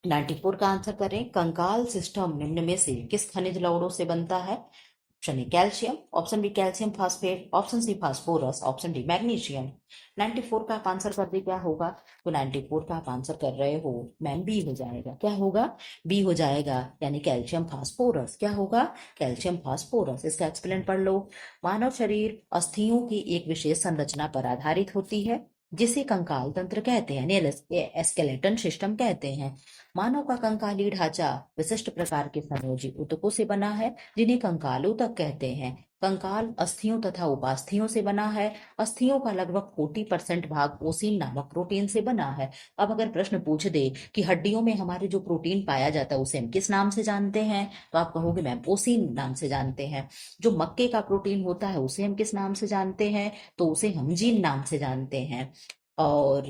94 का आंसर करें। कंकाल सिस्टम निम्न में से किस खनिज लवणों से बनता है? Option A calcium, option B calcium phosphate, option C phosphorus, option D magnesium. 94 का आप आंसर कर दे, क्या होगा? तो 94 का आप आंसर कर रहे हो मैम बी हो जाएगा। क्या होगा? बी हो जाएगा, यानी कैल्शियम फास्फोरस। क्या होगा? Calcium phosphorus. इसका एक्सप्लेन पढ़ लो। मानव शरीर अस्थियों की एक विशेष संरचना पर आधारित होती है जिसे कंकाल तंत्र कहते हैं, यानी स्केलेटन सिस्टम कहते हैं। मानव का कंकाली ढांचा विशिष्ट प्रकार के संयोजी ऊतकों से बना है जिन्हें कंकाल ऊतक कहते हैं। कंकाल अस्थियों तथा उपास्थियों से बना है। अस्थियों का लगभग 40% भाग ओसिन नामक प्रोटीन से बना है। अब अगर प्रश्न पूछ दे कि हड्डियों में हमारे जो प्रोटीन पाया जाता है उसे हम किस नाम से जानते हैं, तो आप कहोगे मैम ओसिन नाम से जानते हैं। जो मक्के का प्रोटीन होता है उसे हम किस नाम से जानते हैं? तो उसे हम जीन नाम से जानते हैं। और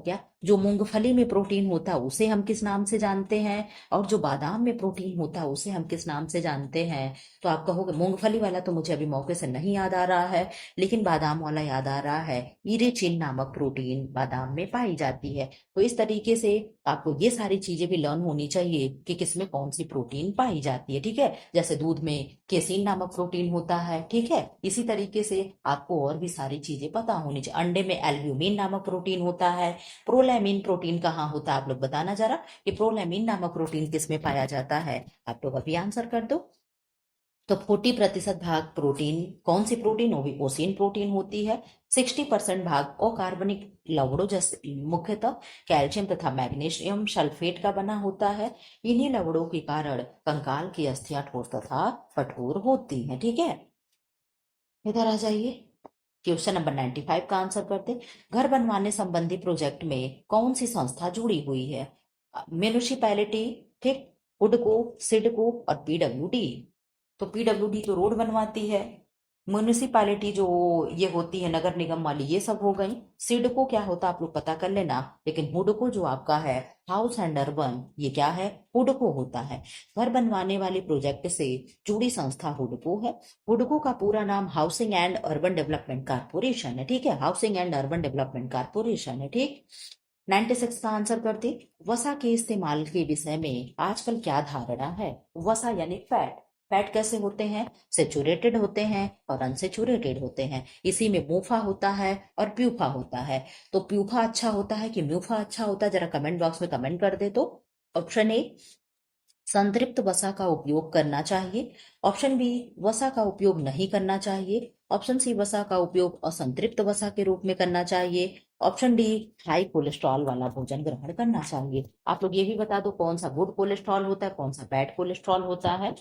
क्या, जो मूंगफली में प्रोटीन होता है उसे हम किस नाम से जानते हैं? और जो बादाम में प्रोटीन होता है उसे हम किस नाम से जानते हैं? तो आप कहोगे मूंगफली वाला तो मुझे अभी मौके से नहीं याद आ रहा है, लेकिन बादाम वाला याद आ रहा है। इरेचिन नामक प्रोटीन बादाम में पाई जाती है। तो इस तरीके से आपको ये सारी चीजें भी लर्न होनी चाहिए कि किसमें कौन सी प्रोटीन पाई जाती है। ठीक है। जैसे दूध में केसिन नामक प्रोटीन होता है। ठीक है। इसी तरीके से आपको और भी सारी चीजें पता होनी चाहिए। अंडे में एल्ब्यूमिन नामक प्रोटीन होता है। प्रोलैमिन प्रोटीन कहाँ होता है? आप लोग बताना जरा कि प्रोलैमिन नामक प्रोटीन किस में पाया जाता है। आप लोग अभी आंसर कर दो। तो 40% भाग प्रोटीन, कौन सी प्रोटीन? वो भी ओसिन प्रोटीन होती है। 60% भाग अकार्बनिक लवणों जैसे मुख्यतः कैल्शियम तथा मैग्नीशियम सल्फेट का बना होता है। इन्हीं लवणों के कारण कंकाल की अस्थियां ठोस तथा कठोर होती हैं। ठीक है। इधर आ जाइए। क्वेश्चन नंबर 95 का आंसर करते। घर बनवाने संबंधी प्रोजेक्ट में कौन सी संस्था जुड़ी हुई है? म्यूनिसिपैलिटी, ठीक, हुडको, सिडको और पीडब्ल्यूडी। तो पीडब्ल्यूडी तो रोड बनवाती है। म्यूनिसिपैलिटी जो ये होती है नगर निगम वाली, ये सब हो गई। सिडको क्या होता है आप लोग पता कर लेना। लेकिन हुडको जो आपका है हाउस एंड अर्बन, ये क्या है? हुडको होता है। घर बनवाने वाले प्रोजेक्ट से जुड़ी संस्था हुडको है। हुडको का पूरा नाम housing and urban development corporation है। ठीक है। Housing and urban development corporation है। ठीक। 96 का आंसर करते। वसा के इस्तेमाल के विषय में आजकल क्या धारणा है? वसा यानी फैट। फैट कैसे होते हैं? सेचुरेटेड होते हैं और अनसेचुरेटेड होते हैं। इसी में मूफा होता है और प्यूफा होता है। तो प्यूफा अच्छा होता है कि म्यूफा अच्छा होता है? जरा कमेंट बॉक्स में कमेंट कर दे। तो ऑप्शन ए संतृप्त वसा का उपयोग करना चाहिए। ऑप्शन बी वसा का उपयोग नहीं करना चाहिए। ऑप्शन सी वसा का उपयोग असंतृप्त वसा के रूप में करना चाहिए। ऑप्शन डी हाई कोलेस्ट्रॉल वाला भोजन ग्रहण करना चाहिए। आप लोग ये भी बता दो कौन सा गुड कोलेस्ट्रॉल होता है, कौन सा बैड कोलेस्ट्रॉल होता है।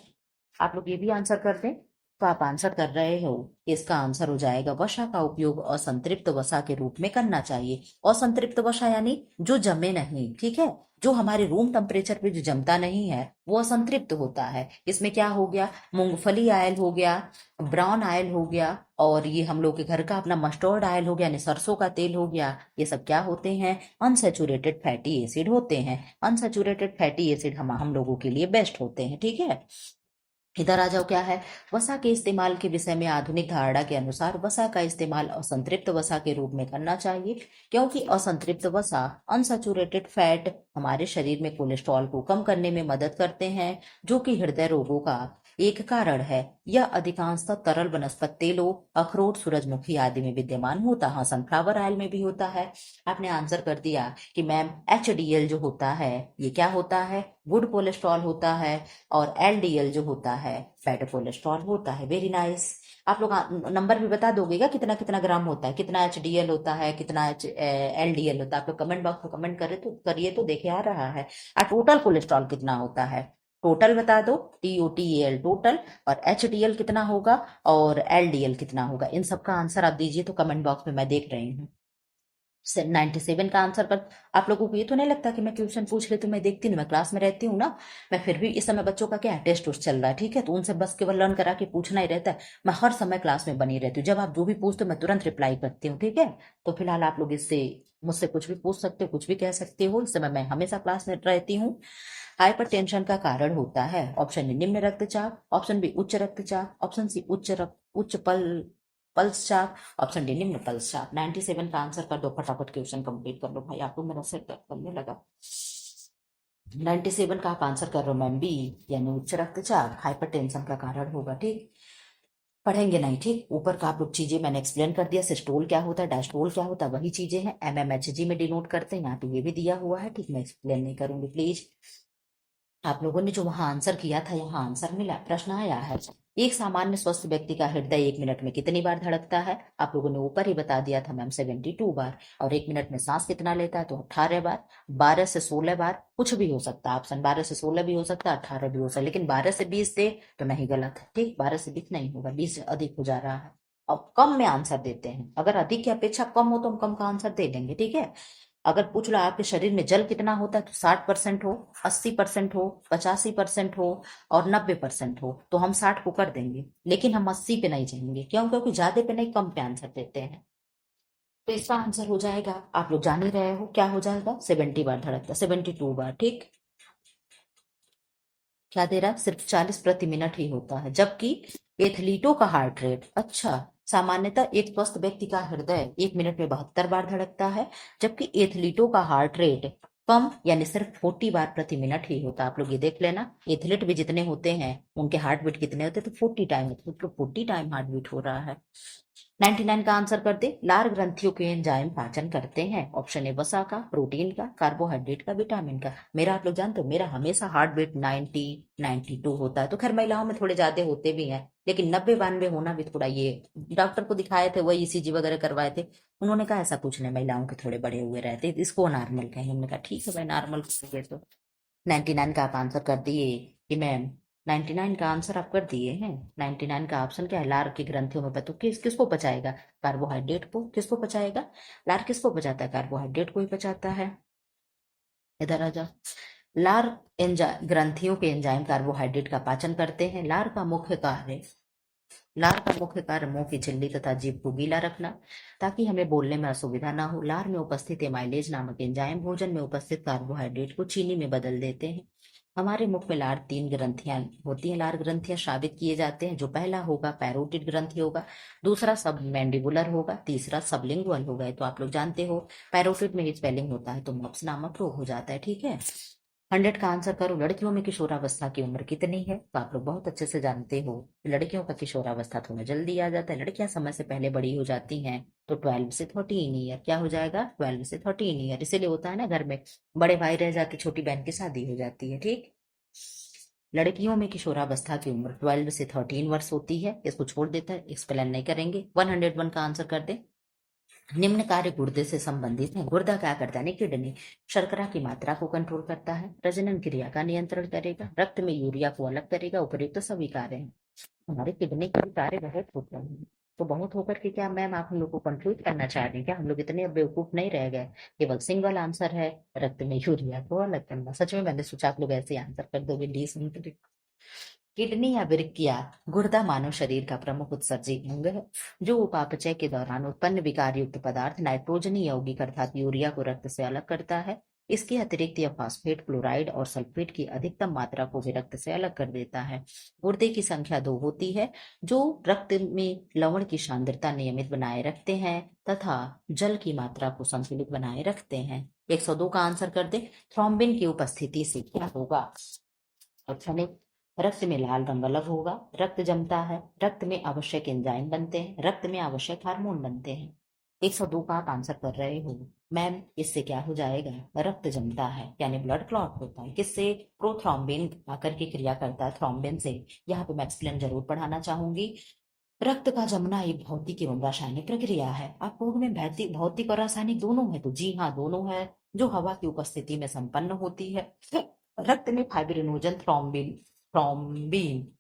आप लोग ये भी आंसर कर दें। तो आप आंसर कर रहे हो, इसका आंसर हो जाएगा वसा का उपयोग असंतृप्त वसा के रूप में करना चाहिए। असंतृप्त वसा यानी जो जमे नहीं। ठीक है। जो हमारे रूम टेम्परेचर पे जो जमता नहीं है वो असंतृप्त होता है। इसमें क्या हो गया? मूंगफली आयल हो गया, ब्राउन आयल हो गया, और ये हम लोग के घर का अपना मस्टर्ड आयल हो गया, यानी सरसों का तेल हो गया। ये सब क्या होते हैं? अनसेचुरेटेड फैटी एसिड होते हैं। अनसेचुरेटेड फैटी एसिड हम लोगों के लिए बेस्ट होते हैं। ठीक है। इधर आ जाओ। क्या है? वसा के इस्तेमाल के विषय में आधुनिक धारणा के अनुसार वसा का इस्तेमाल असंतृप्त वसा के रूप में करना चाहिए, क्योंकि असंतृप्त वसा अनसैचुरेटेड फैट हमारे शरीर में कोलेस्ट्रॉल को कम करने में मदद करते हैं, जो कि हृदय रोगों का एक कारण है। यह अधिकांशतः तरल वनस्पति तेलों, अखरोट, सूरजमुखी आदि में विद्यमान होता है। हाँ, सनफ्लावर ऑयल में भी होता है। आपने आंसर कर दिया कि मैम HDL जो होता है ये क्या होता है, गुड कोलेस्ट्रॉल होता है, और LDL जो होता है बैड कोलेस्ट्रॉल होता है। Very nice. आप लोग नंबर भी बता दोगे क्या, कितना कितना ग्राम होता है, कितना HDL होता है, कितना LDL होता है। आप लोग कमेंट बॉक्स में कमेंट करिए तो देखे आ रहा है। और टोटल कोलेस्ट्रॉल कितना होता है, टोटल बता दो, TOTAL टोटल, और HDL कितना होगा और LDL कितना होगा। इन सबका आंसर आप दीजिए तो कमेंट बॉक्स में मैं देख रही हूँ। 97 का आंसर कर। आप लोगों को ये तो नहीं लगता कि मैं क्वेश्चन पूछ रही, तो मैं देखती हूँ, मैं क्लास में रहती हूँ ना। मैं फिर भी इस समय बच्चों का क्या है, टेस्ट उस्ट चल रहा है, ठीक है, तो उनसे बस केवल लर्न करा के पूछना ही रहता है। मैं हर समय क्लास में बनी रहती हूँ, जब आप जो भी पूछते हो मैं तुरंत रिप्लाई करती हूँ, ठीक है। तो फिलहाल आप लोग इससे मुझसे कुछ भी पूछ सकते हो, कुछ भी कह सकते हो। इस समय मैं हमेशा क्लास में रहती हूँ। हाइपरटेंशन का कारण होता है। ऑप्शन ए निम्न रक्तचाप, ऑप्शन बी उच्च रक्तचाप, ऑप्शन सी उच्च पल्स चाप, ऑप्शन डी निम्न पल्स चाप। 97 का आंसर कर दो, फटाफट क्वेश्चन कंप्लीट कर लो भाई, आपको मेरा सिर दर्द करने लगा। 97 का आप आंसर कर रहे हो मैम, बी यानी उच्च रक्तचाप हाइपरटेंशन का कारण होगा, ठीक। पढ़ेंगे नहीं, ठीक। ऊपर का आप लोग चीजें मैंने एक्सप्लेन कर दिया, सिस्टोल क्या होता है, डायस्टोल क्या होता है, वही चीजें हैं, MMHG में डिनोट करते हैं, यहाँ पे ये भी दिया हुआ है, ठीक। मैं एक्सप्लेन नहीं करूंगी प्लीज। आप लोगों ने जो वहां आंसर किया था, यहाँ आंसर मिला, प्रश्न आया है। एक सामान्य स्वस्थ व्यक्ति का हृदय 1 मिनट में कितनी बार धड़कता है। आप लोगों ने ऊपर ही बता दिया था मैम, 72 बार। और 1 मिनट में सांस कितना लेता है, तो 18 बार। 12 से 16 बार, कुछ भी हो सकता है ऑप्शन, 12 से 16 भी हो सकता है, 18 भी हो सकता है, लेकिन 12 से 20 दे तो नहीं, गलत है, ठीक। 12 से 20 नहीं होगा, 20 से अधिक हो जा रहा है। अब कम में आंसर देते हैं, अगर अधिक की अपेक्षा कम हो तो हम कम का आंसर दे देंगे, ठीक है। अगर पूछ लो आपके शरीर में जल कितना होता है, तो 60% हो, 80% हो, 85% हो, और 90% हो, तो हम 60 को कर देंगे, लेकिन हम 80 पे नहीं जाएंगे। क्यों, क्योंकि ज्यादा पे नहीं, कम पे आंसर देते हैं। तो इसका आंसर हो जाएगा, आप लोग जान ही रहे हो क्या हो जाएगा, 70 बार धड़कता, 72 बार, ठीक। क्या दे रहा है, सिर्फ 40 प्रति मिनट ही होता है, जबकि एथलीटों का हार्ट रेट, अच्छा, सामान्यतः एक स्वस्थ व्यक्ति का हृदय 1 मिनट में 72 बार धड़कता है, जबकि एथलीटों का हार्ट रेट कम यानी सिर्फ 40 बार प्रति मिनट ही होता है। आप लोग ये देख लेना, एथलीट भी जितने होते हैं उनके हार्ट बीट कितने होते हैं, तो 40 टाइम होते हैं, तो 40 टाइम हार्ट बीट हो रहा है। 99 का आंसर कर दे। लार ग्रंथियों के एंजाइम पाचन करते हैं। ऑप्शन ए वसा का, प्रोटीन का, कार्बोहाइड्रेट का, विटामिन का। मेरा आप लोग जानते हो, मेरा हमेशा हार्ट बीट 90 92 होता है, तो खैर महिलाओं में थोड़े ज्यादा होते भी हैं, लेकिन 90 92 होना भी थोड़ा ये, डॉक्टर को दिखाए थे, वही ECG वगैरह करवाए थे, उन्होंने कहा ऐसा कुछ नहीं, महिलाओं के थोड़े बड़े हुए रहते, इसको नॉर्मल कहेंगे। हमने कहा ठीक है भाई, नॉर्मल कहेंगे तो। 99 का आप आंसर कर दिए कि मैम, 99 का आंसर आप कर दिए हैं। 99 का ऑप्शन क्या है, लार की ग्रंथियों में तो किसको पचाएगा, कार्बोहाइड्रेट को। किसको पचाएगा, लार किसको पचाता है, कार्बोहाइड्रेट को ही पचाता है। इधर आ जा। लार ग्रंथियों के एंजाइम कार्बोहाइड्रेट का पाचन करते हैं। लार का मुख्य कार्य मुंह की झिल्ली तथा जीभ को गीला रखना, ताकि हमें बोलने में असुविधा ना हो। लार में उपस्थित एमाइलेज नामक एंजाइम भोजन में उपस्थित कार्बोहाइड्रेट को चीनी में बदल देते हैं। हमारे मुख में लार 3 ग्रंथियां होती हैं, लार ग्रंथियां श्रावित किए जाते हैं। जो पहला होगा पैरोटिड ग्रंथि होगा, दूसरा सब मैंडिबुलर होगा, तीसरा सबलिंगुअल होगा। ये तो आप लोग जानते हो, पैरोटिड में ही स्वेलिंग होता है तो मप्स नामक रोग हो जाता है, ठीक है। 100 का आंसर करो। लड़कियों में किशोरावस्था की उम्र कितनी है, तो आप लोग बहुत अच्छे से जानते हो, लड़कियों का किशोरावस्था थोड़ा जल्दी आ जाता है, लड़कियां समय से पहले बड़ी हो जाती हैं, तो 12 से 13 ईयर। क्या हो जाएगा, 12 से 13 ईयर। इसीलिए होता है ना, घर में बड़े भाई रह जाते, छोटी बहन की शादी हो जाती है, ठीक। लड़कियों में किशोरावस्था की उम्र 12 से 13 वर्ष होती है। इसको छोड़ देता है, एक्सप्लेन नहीं करेंगे। 101 का आंसर कर दे। निम्न कार्य गुर्दे से संबंधित है। गुर्दा क्या करता है, किडनी शर्करा की मात्रा को कंट्रोल करता है, प्रजनन क्रिया का नियंत्रण करेगा, रक्त में यूरिया को अलग करेगा, उपयुक्त सभी कार्य हैं। हमारे किडनी के भी कार्य बहुत होते हैं, तो बहुत होकर के क्या मैम आप हम लोग को कंफ्यूज करना चाह रहे हैं क्या, हम लोग इतने अब बेवकूफ नहीं रह गए। केवल सिंगल आंसर है, रक्त में यूरिया को अलग करना। सच में मैंने सोचा आप लोग ऐसे आंसर कर दोगे, डी सुन के। किडनी या वृक्किया, गुर्दा मानव शरीर का प्रमुख उत्सर्जी अंग है, जो उपापचय के दौरान उत्पन्न विकार युक्त पदार्थ नाइट्रोजनी यौगिक अर्थात यूरिया को रक्त से अलग करता है। इसके अतिरिक्त यह फास्फेट, क्लोराइड और सल्फेट की अधिकतम मात्रा को भी रक्त से अलग कर देता है। गुर्दे की संख्या 2 होती है, जो रक्त में लवण की सांद्रता नियमित बनाए रखते हैं तथा जल की मात्रा को संतुलित बनाए रखते हैं। 102 का आंसर कर दे। थ्रोम्बिन की उपस्थिति से क्या होगा, ऑप्शन ए रक्त में लाल रंग अलग होगा, रक्त जमता है, रक्त में आवश्यक एंजाइम बनते हैं, रक्त में आवश्यक हार्मोन बनते हैं। 102 का आप आंसर कर रहे हो मैम, इससे क्या हो जाएगा, रक्त जमता है यानी ब्लड क्लॉट होता है। किससे, प्रोथ्रोम्बिन आकर की क्रिया करता है थ्रोम्बिन से। यहाँ पे मैं एक्सप्लेन जरूर पढ़ाना चाहूंगी। रक्त का जमना एक भौतिक एवं रासायनिक प्रक्रिया है। आप कहोगे में भौतिक भौतिक और रासायनिक दोनों है, तो जी हाँ दोनों है, जो हवा की उपस्थिति में संपन्न होती है। रक्त में फाइब्रिनोजन थ्रोम्बिन थ्रोम्बिन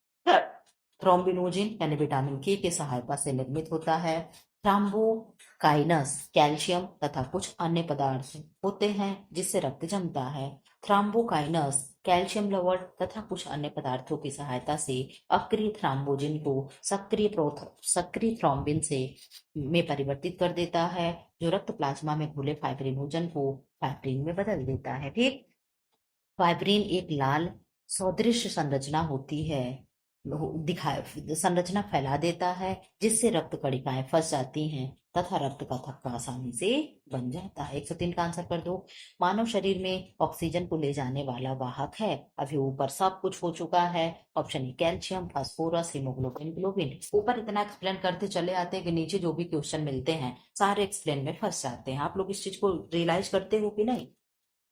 थ्रोम्बिनोजिन यानी विटामिन के सहायता से निर्मित होता है। थ्राम्बोकाइनस कैल्शियम तथा कुछ अन्य पदार्थ होते हैं जिससे रक्त जमता है। थ्राम्बोकाइनस कैल्शियम लवण तथा कुछ अन्य पदार्थों की सहायता से अक्रिय थ्राम्बोजिन को सक्रिय थ्रोम्बिन से में परिवर्तित कर देता है, जो रक्त प्लाज्मा में घुले फाइब्रिनोजन को फाइब्रिन में बदल देता है। ठीक, फाइब्रिन एक लाल सदृश संरचना होती है, संरचना फैला देता है जिससे रक्त कणिकाएं फंस जाती हैं तथा रक्त का थक्का आसानी से बन जाता है। 103 का आंसर कर दो। मानव शरीर में ऑक्सीजन को ले जाने वाला वाहक है। अभी ऊपर सब कुछ हो चुका है। Option A calcium, phosphorus, haemoglobin, globin. ऊपर इतना एक्सप्लेन करते चले आते हैं कि नीचे जो भी क्वेश्चन मिलते हैं सारे एक्सप्लेन में फंस जाते हैं। आप लोग इस चीज को रियलाइज करते हो कि नहीं, तो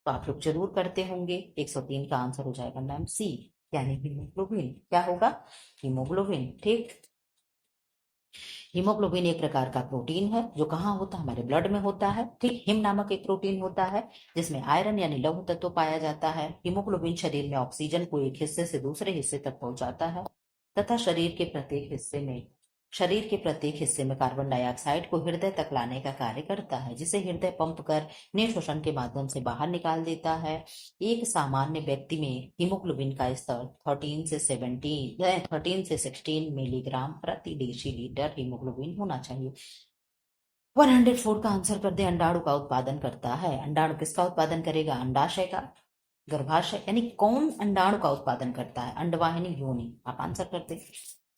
आप लोग जरूर करते होंगे। 103 का आंसर हो जाएगा मैम सी, यानी हीमोग्लोबिन। क्या होगा, हीमोग्लोबिन। ठीक, हीमोग्लोबिन एक प्रकार का प्रोटीन है जो कहाँ होता है, हमारे ब्लड में होता है। ठीक, हिम नामक एक प्रोटीन होता है जिसमें आयरन यानी लौह तत्व पाया जाता है। हीमोग्लोबिन शरीर में ऑक्सीजन को एक हिस्से से दूसरे हिस्से तक पहुंचाता है तथा शरीर के प्रत्येक हिस्से में कार्बन डाइऑक्साइड को हृदय तक लाने का कार्य करता है, जिसे हृदय पंप कर निःशोषण के माध्यम से बाहर निकाल देता है। एक सामान्य व्यक्ति में हीमोग्लोबिन का स्तर 13 से 16 मिलीग्राम प्रति डेसीलीटर हीमोग्लोबिन होना चाहिए। 104 का आंसर कर दे। अंडाणु का उत्पादन करता है। अंडाणु किसका उत्पादन करेगा, अंडाशय का, गर्भाशय, यानी कौन अंडाणु का उत्पादन करता है, अंडवाहिनी, योनि। आप आंसर कर दे।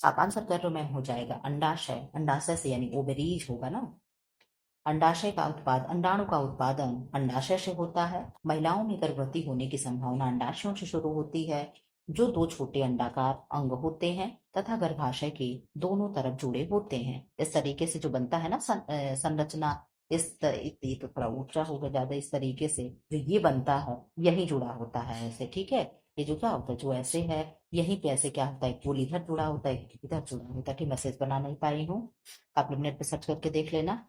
आप आंसर कर रहे हो मैम, हो जाएगा अंडाशय। अंडाशय से यानी ओवेरीज होगा ना। अंडाणु का उत्पादन अंडाशय से होता है। महिलाओं में गर्भवती होने की संभावना अंडाशयों से शुरू होती है, जो दो छोटे अंडाकार अंग होते हैं तथा गर्भाशय के दोनों तरफ जुड़े होते हैं। इस तरीके से जो बनता है ना संरचना, ये तो थोड़ा ऊंचा होगा ज्यादा, इस तरीके से जो ये बनता है यही जुड़ा होता है ऐसे। ठीक है, ये जो क्या होता है, जो ऐसे है यहीं पे ऐसे क्या होता है, पोल इधर जुड़ा होता है, इधर जुड़ा होता है। ठीक, मैसेज बना नहीं पाई हूँ, आप लोग नेट पे सर्च करके देख लेना।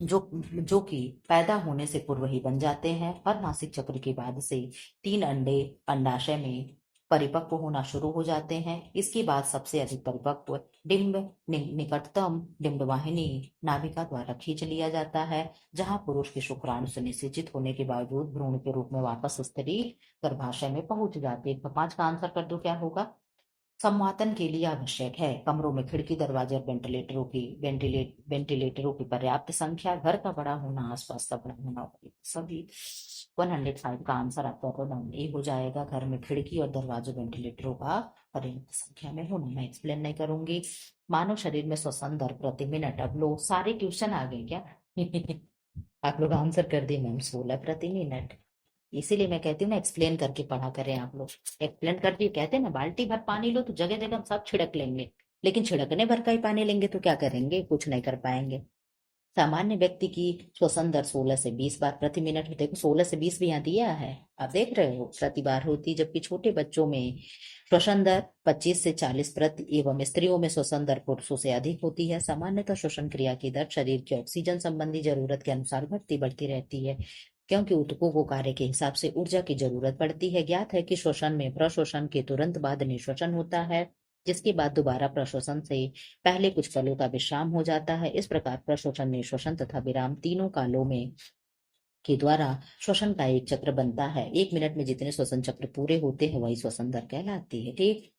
जो कि पैदा होने से पूर्व ही बन जाते हैं और मासिक चक्र के बाद से 3 अंडे अंडाशय में परिपक्व होना शुरू हो जाते हैं। इसके बाद सबसे अधिक परिपक्व डिंब निकटतम डिंबवाहिनी नाभिका द्वारा खींच लिया जाता है, जहां पुरुष के शुक्राणु से निषेचित होने के बावजूद भ्रूण के रूप में वापस स्त्री गर्भाशय में पहुंच जाती है। 5 का आंसर कर दो, क्या होगा, संवातन के लिए आवश्यक है कमरों में खिड़की, दरवाजे और वेंटिलेटरों की पर्याप्त संख्या, घर का बड़ा होना, आसपास का बड़ा होना, सभी। 105 का आंसर आपका ऑप्शन ए हो जाएगा। घर में खिड़की और दरवाजे, वेंटिलेटरों का पर्याप्त संख्या में होना। मैं एक्सप्लेन नहीं करूंगी। मानव शरीर में श्वसन दर प्रति मिनट, अब लोग सारे क्वेश्चन आ गए क्या आप लोग आंसर कर दिए मैम, 16 प्रति मिनट। इसीलिए मैं कहती हूँ ना, एक्सप्लेन करके पढ़ा करें आप लोग। एक्सप्लेन करके कहते हैं ना, बाल्टी भर पानी लो तो जगह जगह हम सब छिड़क लेंगे, लेकिन छिड़कने भर का ही पानी लेंगे तो क्या करेंगे, कुछ नहीं कर पाएंगे। सामान्य व्यक्ति की श्वसन दर 16 से 20 बार प्रति मिनट होती है। 16 से 20 भी यहाँ दिया है, आप देख रहे हो, प्रति बार होती, जबकि छोटे बच्चों में श्वसन दर 25 से 40 प्रति एवं स्त्रियों में श्वसन दर पुरुषों से अधिक होती है। सामान्यतः श्वसन क्रिया की दर शरीर की ऑक्सीजन संबंधी जरूरत के अनुसार घटती बढ़ती रहती है, क्योंकि ऊतकों को कार्य के हिसाब से ऊर्जा की जरूरत पड़ती है। ज्ञात है कि श्वसन में प्रश्वसन के तुरंत बाद निश्वसन होता है, जिसके बाद दोबारा प्रश्वसन से पहले कुछ पलों का विश्राम हो जाता है। इस प्रकार प्रश्वसन, निश्वसन तथा विराम तीनों कालों में के द्वारा श्वसन का एक चक्र बनता है। 1 मिनट में जितने श्वसन चक्र पूरे होते हैं वही श्वसन दर कहलाती है। ठीक,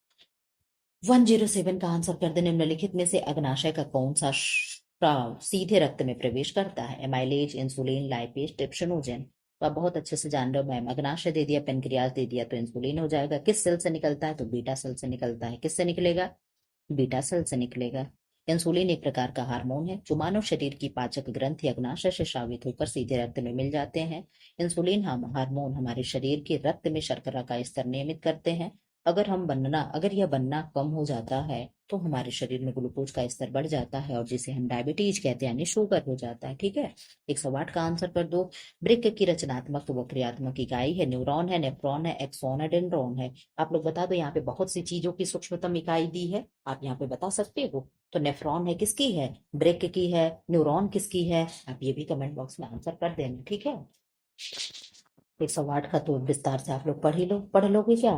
107 का आंसर कर दे। निम्नलिखित में से अग्नाशय का कौन सा स्राव सीधे रक्त में प्रवेश करता है, एमाइलेज, इंसुलिन, लाइपेज, ट्रिप्सिनोजेन। तो आप बहुत अच्छे से जान रहे हो मैम, अग्नाशय दे दिया, पेनक्रियाज दे दिया तो इंसुलिन हो जाएगा। किस सेल से निकलता है, तो बीटा सेल से निकलता है। किससे निकलेगा, बीटा सेल से निकलेगा। इंसुलिन एक प्रकार का हार्मोन है जो मानव शरीर की पाचक ग्रंथि अग्नाशय से स्रावित होकर सीधे रक्त में मिल जाते हैं। इंसुलिन हार्मोन हमारे शरीर के रक्त में शर्करा का स्तर नियमित करते हैं अगर यह बनना कम हो जाता है तो हमारे शरीर में ग्लूकोज का स्तर बढ़ जाता है और जिसे हम डायबिटीज कहते हैं यानी शुगर हो जाता है। ठीक है, 108 का आंसर कर दो। वृक्क की रचनात्मक व क्रियात्मक इकाई है न्यूरॉन है, नेफ्रॉन है, एक्सॉन है, डेंड्रॉन है। आप लोग बता दो, यहाँ पे बहुत सी चीजों की सूक्ष्मतम इकाई दी है, आप यहाँ पे बता सकते हो। तो नेफ्रॉन है किसकी है, वृक्क की है। न्यूरॉन किसकी है, आप ये भी कमेंट बॉक्स में आंसर कर देना। ठीक है, 108 का तो विस्तार से आप लोग पढ़ लोगे क्या,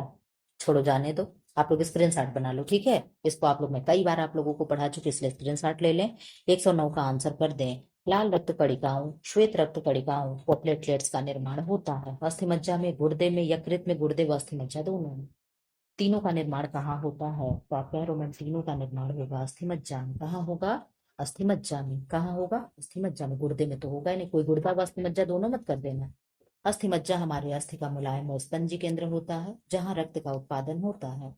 छोड़ो जाने दो। आप लोग स्क्रीनशॉट बना लो। ठीक है, इसको आप लोग मैं कई बार आप लोगों को पढ़ा चुकी, इसलिए स्क्रीनशॉट ले लें। 109 का आंसर कर दें। लाल रक्त कणिकाओं, श्वेत रक्त कणिकाओं व प्लेटलेट्स का निर्माण होता है अस्थि मज्जा में, गुर्दे में, यकृत में, गुर्दे व अस्थि मज्जा दोनों में। तीनों का निर्माण कहाँ होता है, तो आप कह रहे हो मैम तीनों का निर्माण होगा अस्थि मज्जा में। कहाँ होगा, अस्थि मज्जा में। कहाँ होगा, अस्थि मज्जा में। गुर्दे में तो होगा ही नहीं, कोई गुर्दा व अस्थि मज्जा दोनों मत कर देना। अस्थि मज्जा हमारे अस्थि का मुलायम और स्पंजी केंद्र होता है जहां रक्त का उत्पादन होता है।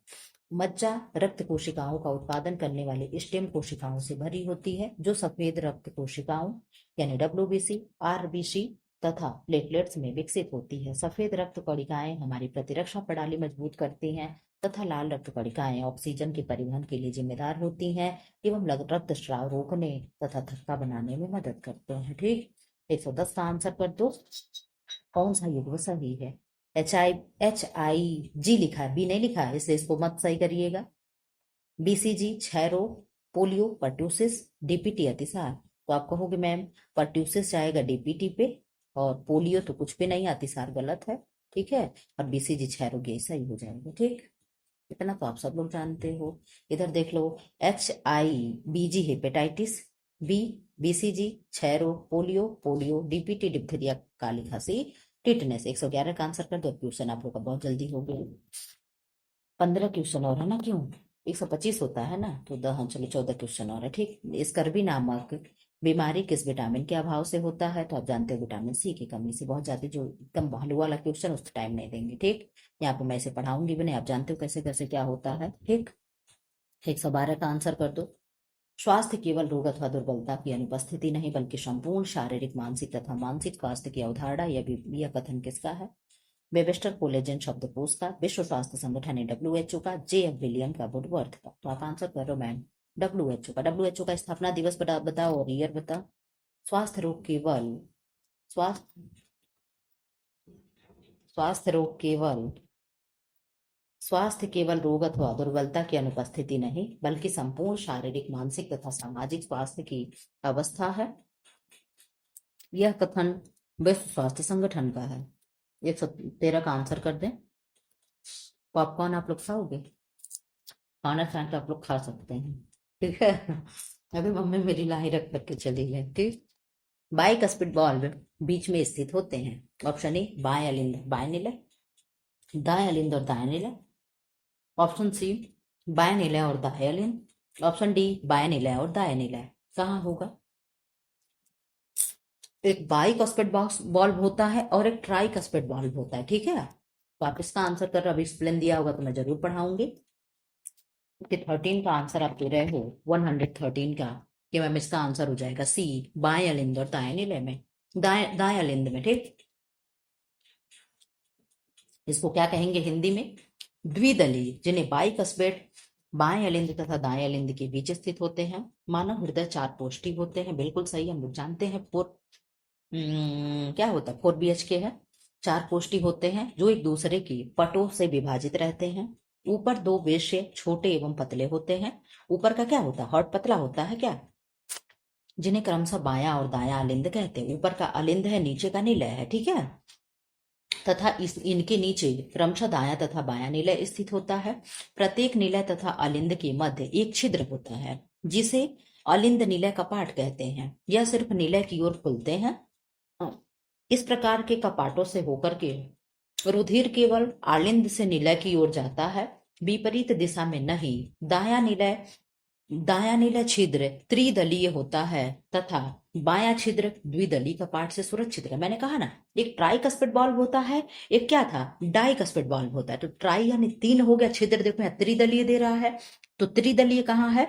मज्जा रक्त कोशिकाओं का उत्पादन करने वाले स्टेम कोशिकाओं से भरी होती है जो सफेद रक्त कोशिकाओं यानी डब्ल्यूबीसी, आरबीसी तथा प्लेटलेट्स में विकसित होती है। सफेद रक्त कणिकाएं हमारी प्रतिरक्षा प्रणाली मजबूत करती हैं तथा लाल रक्त कणिकाएं ऑक्सीजन के परिवहन के लिए जिम्मेदार होती हैं एवं रक्त स्राव रोकने तथा थक्का बनाने में मदद करते हैं। ठीक, 110 का आंसर कर दो। कौन सा युग्म सही है, HI G लिखा है, बी नहीं लिखा है, इसलिए इसको मत सही करिएगा। BCG क्षय रोग, पोलियो, पर्ट्यूसिस, DPT अतिसार। तो आप कहोगे मैम पर्ट्यूसिस जाएगा DPT पे और पोलियो तो कुछ पे नहीं, अतिसार गलत है। ठीक है, और BCG क्षय रोग यही सही हो जाएगा। ठीक, इतना तो आप सब लोग जानते हो। इधर देख लो, HIBG हेपेटाइटिस, बी BCG क्षय रोग, पोलियो DPT डिप्थीरिया, काली खांसी, टिटनेस। 111 का आंसर कर दो। क्वेश्चन आप लोग का बहुत जल्दी हो गया। 15 क्वेश्चन और है ना, क्यों 125 होता है ना, तो हाँ चलो 14 क्वेश्चन और है। ठीक, स्कर्वी नामक बीमारी किस विटामिन के अभाव से होता है, तो आप जानते हो विटामिन सी की कमी से। बहुत ज्यादा जो एकदम भालू वाला क्वेश्चन उस टाइम नहीं देंगे। ठीक, यहाँ पे मैं इसे पढ़ाऊंगी भी नहीं, आप जानते हो कैसे कैसे क्या होता है। ठीक, 112 का आंसर कर दो। स्वास्थ्य केवल रोग अथवा दुर्बलता की अनुपस्थिति नहीं बल्कि संपूर्ण शारीरिक, मानसिक तथा मानसिक स्वास्थ्य की अवधारणा, यह कथन किसका है, वेबस्टर कोलेजन शब्दकोश का, विश्व स्वास्थ्य संगठन है WHO का, JF विलियम का, वुडवर्थ का। तो आप आंसर करो मैम WHO का। WHO का स्थापना दिवस बताओ और ईयर बताओ। स्वास्थ्य रोग केवल स्वास्थ्य स्वास्थ्य रोग केवल स्वास्थ्य केवल रोग अथवा दुर्बलता की अनुपस्थिति नहीं बल्कि संपूर्ण शारीरिक, मानसिक तथा सामाजिक स्वास्थ्य की अवस्था है। यह कथन विश्व स्वास्थ्य संगठन का है। 113 का आंसर कर दें। पॉपकॉर्न आप लोग खाओगे, खाना खाना तो आप लोग खा सकते हैं। ठीक है, अभी मम्मी मेरी लाई रख करके चली गई। ठीक, बाइकस्पिड बॉल्व बीच में स्थित होते हैं। ऑप्शन ए बाएं अलिंद बाएं निलय, दाएं अलिंद और दाएं निलय। ऑप्शन सी बाएं निलय और दाएं अलिंद। ऑप्शन डी बाएं निलय और दाएं निलय। कहाँ होगा, एक बाइकस्पिड बॉल्व होता है और एक ट्राइकस्पिड बॉल्व होता है। ठीक है, तो आप इसका आंसर कर, अभी एक्सप्लेन दिया होगा तो मैं जरूर पढ़ाऊंगी कि 13 का आंसर आप दे रहे हो 113 का, कि मैम इसका आंसर हो जाएगा सी, बाएं अलिंद और दाएं निलय में, दाएं दाएं अलिंद में। ठीक, इसको क्या कहेंगे हिंदी में, द्विदलीय, जिन्हें बाइकस्पिड बाएं अलिंद तथा दाएं अलिंद के बीच स्थित होते हैं। मानव हृदय 4 पोष्टी होते हैं, बिल्कुल सही, हम लोग जानते हैं। क्या होता है, 4 BHK है। 4 कोष्ठी होते हैं जो एक दूसरे की पटों से विभाजित रहते हैं। ऊपर 2 वेश्य छोटे एवं पतले होते हैं। ऊपर का क्या होता है, हॉट पतला होता है क्या, जिन्हें क्रमशः बायां और दायां अलिंद कहते हैं। ऊपर का अलिंद है, नीचे का निलय है। ठीक है, तथा इनके नीचे क्रमशः दायां तथा बायां निलय स्थित होता है। प्रत्येक निलय तथा अलिंद के मध्य एक छिद्र होता है जिसे अलिंद निलय कपाट कहते हैं। यह सिर्फ निलय की ओर खुलते हैं। इस प्रकार के कपाटों से होकर के रुधिर केवल आलिंद से निलय की ओर जाता है, विपरीत दिशा में नहीं। दायां निलय छिद्र त्रिदलीय होता है तथा बायां छिद्र द्विदलीय कपाट से सुरक्षित है। मैंने कहा ना, एक ट्राइकस्पिड बॉल्व होता है, एक क्या था, डाइकस्पिड बॉल्व होता है। तो ट्राई यानी 3 हो गया, छिद्र देखो यहाँ त्रिदलीय दे रहा है, तो त्रिदलीय कहाँ है,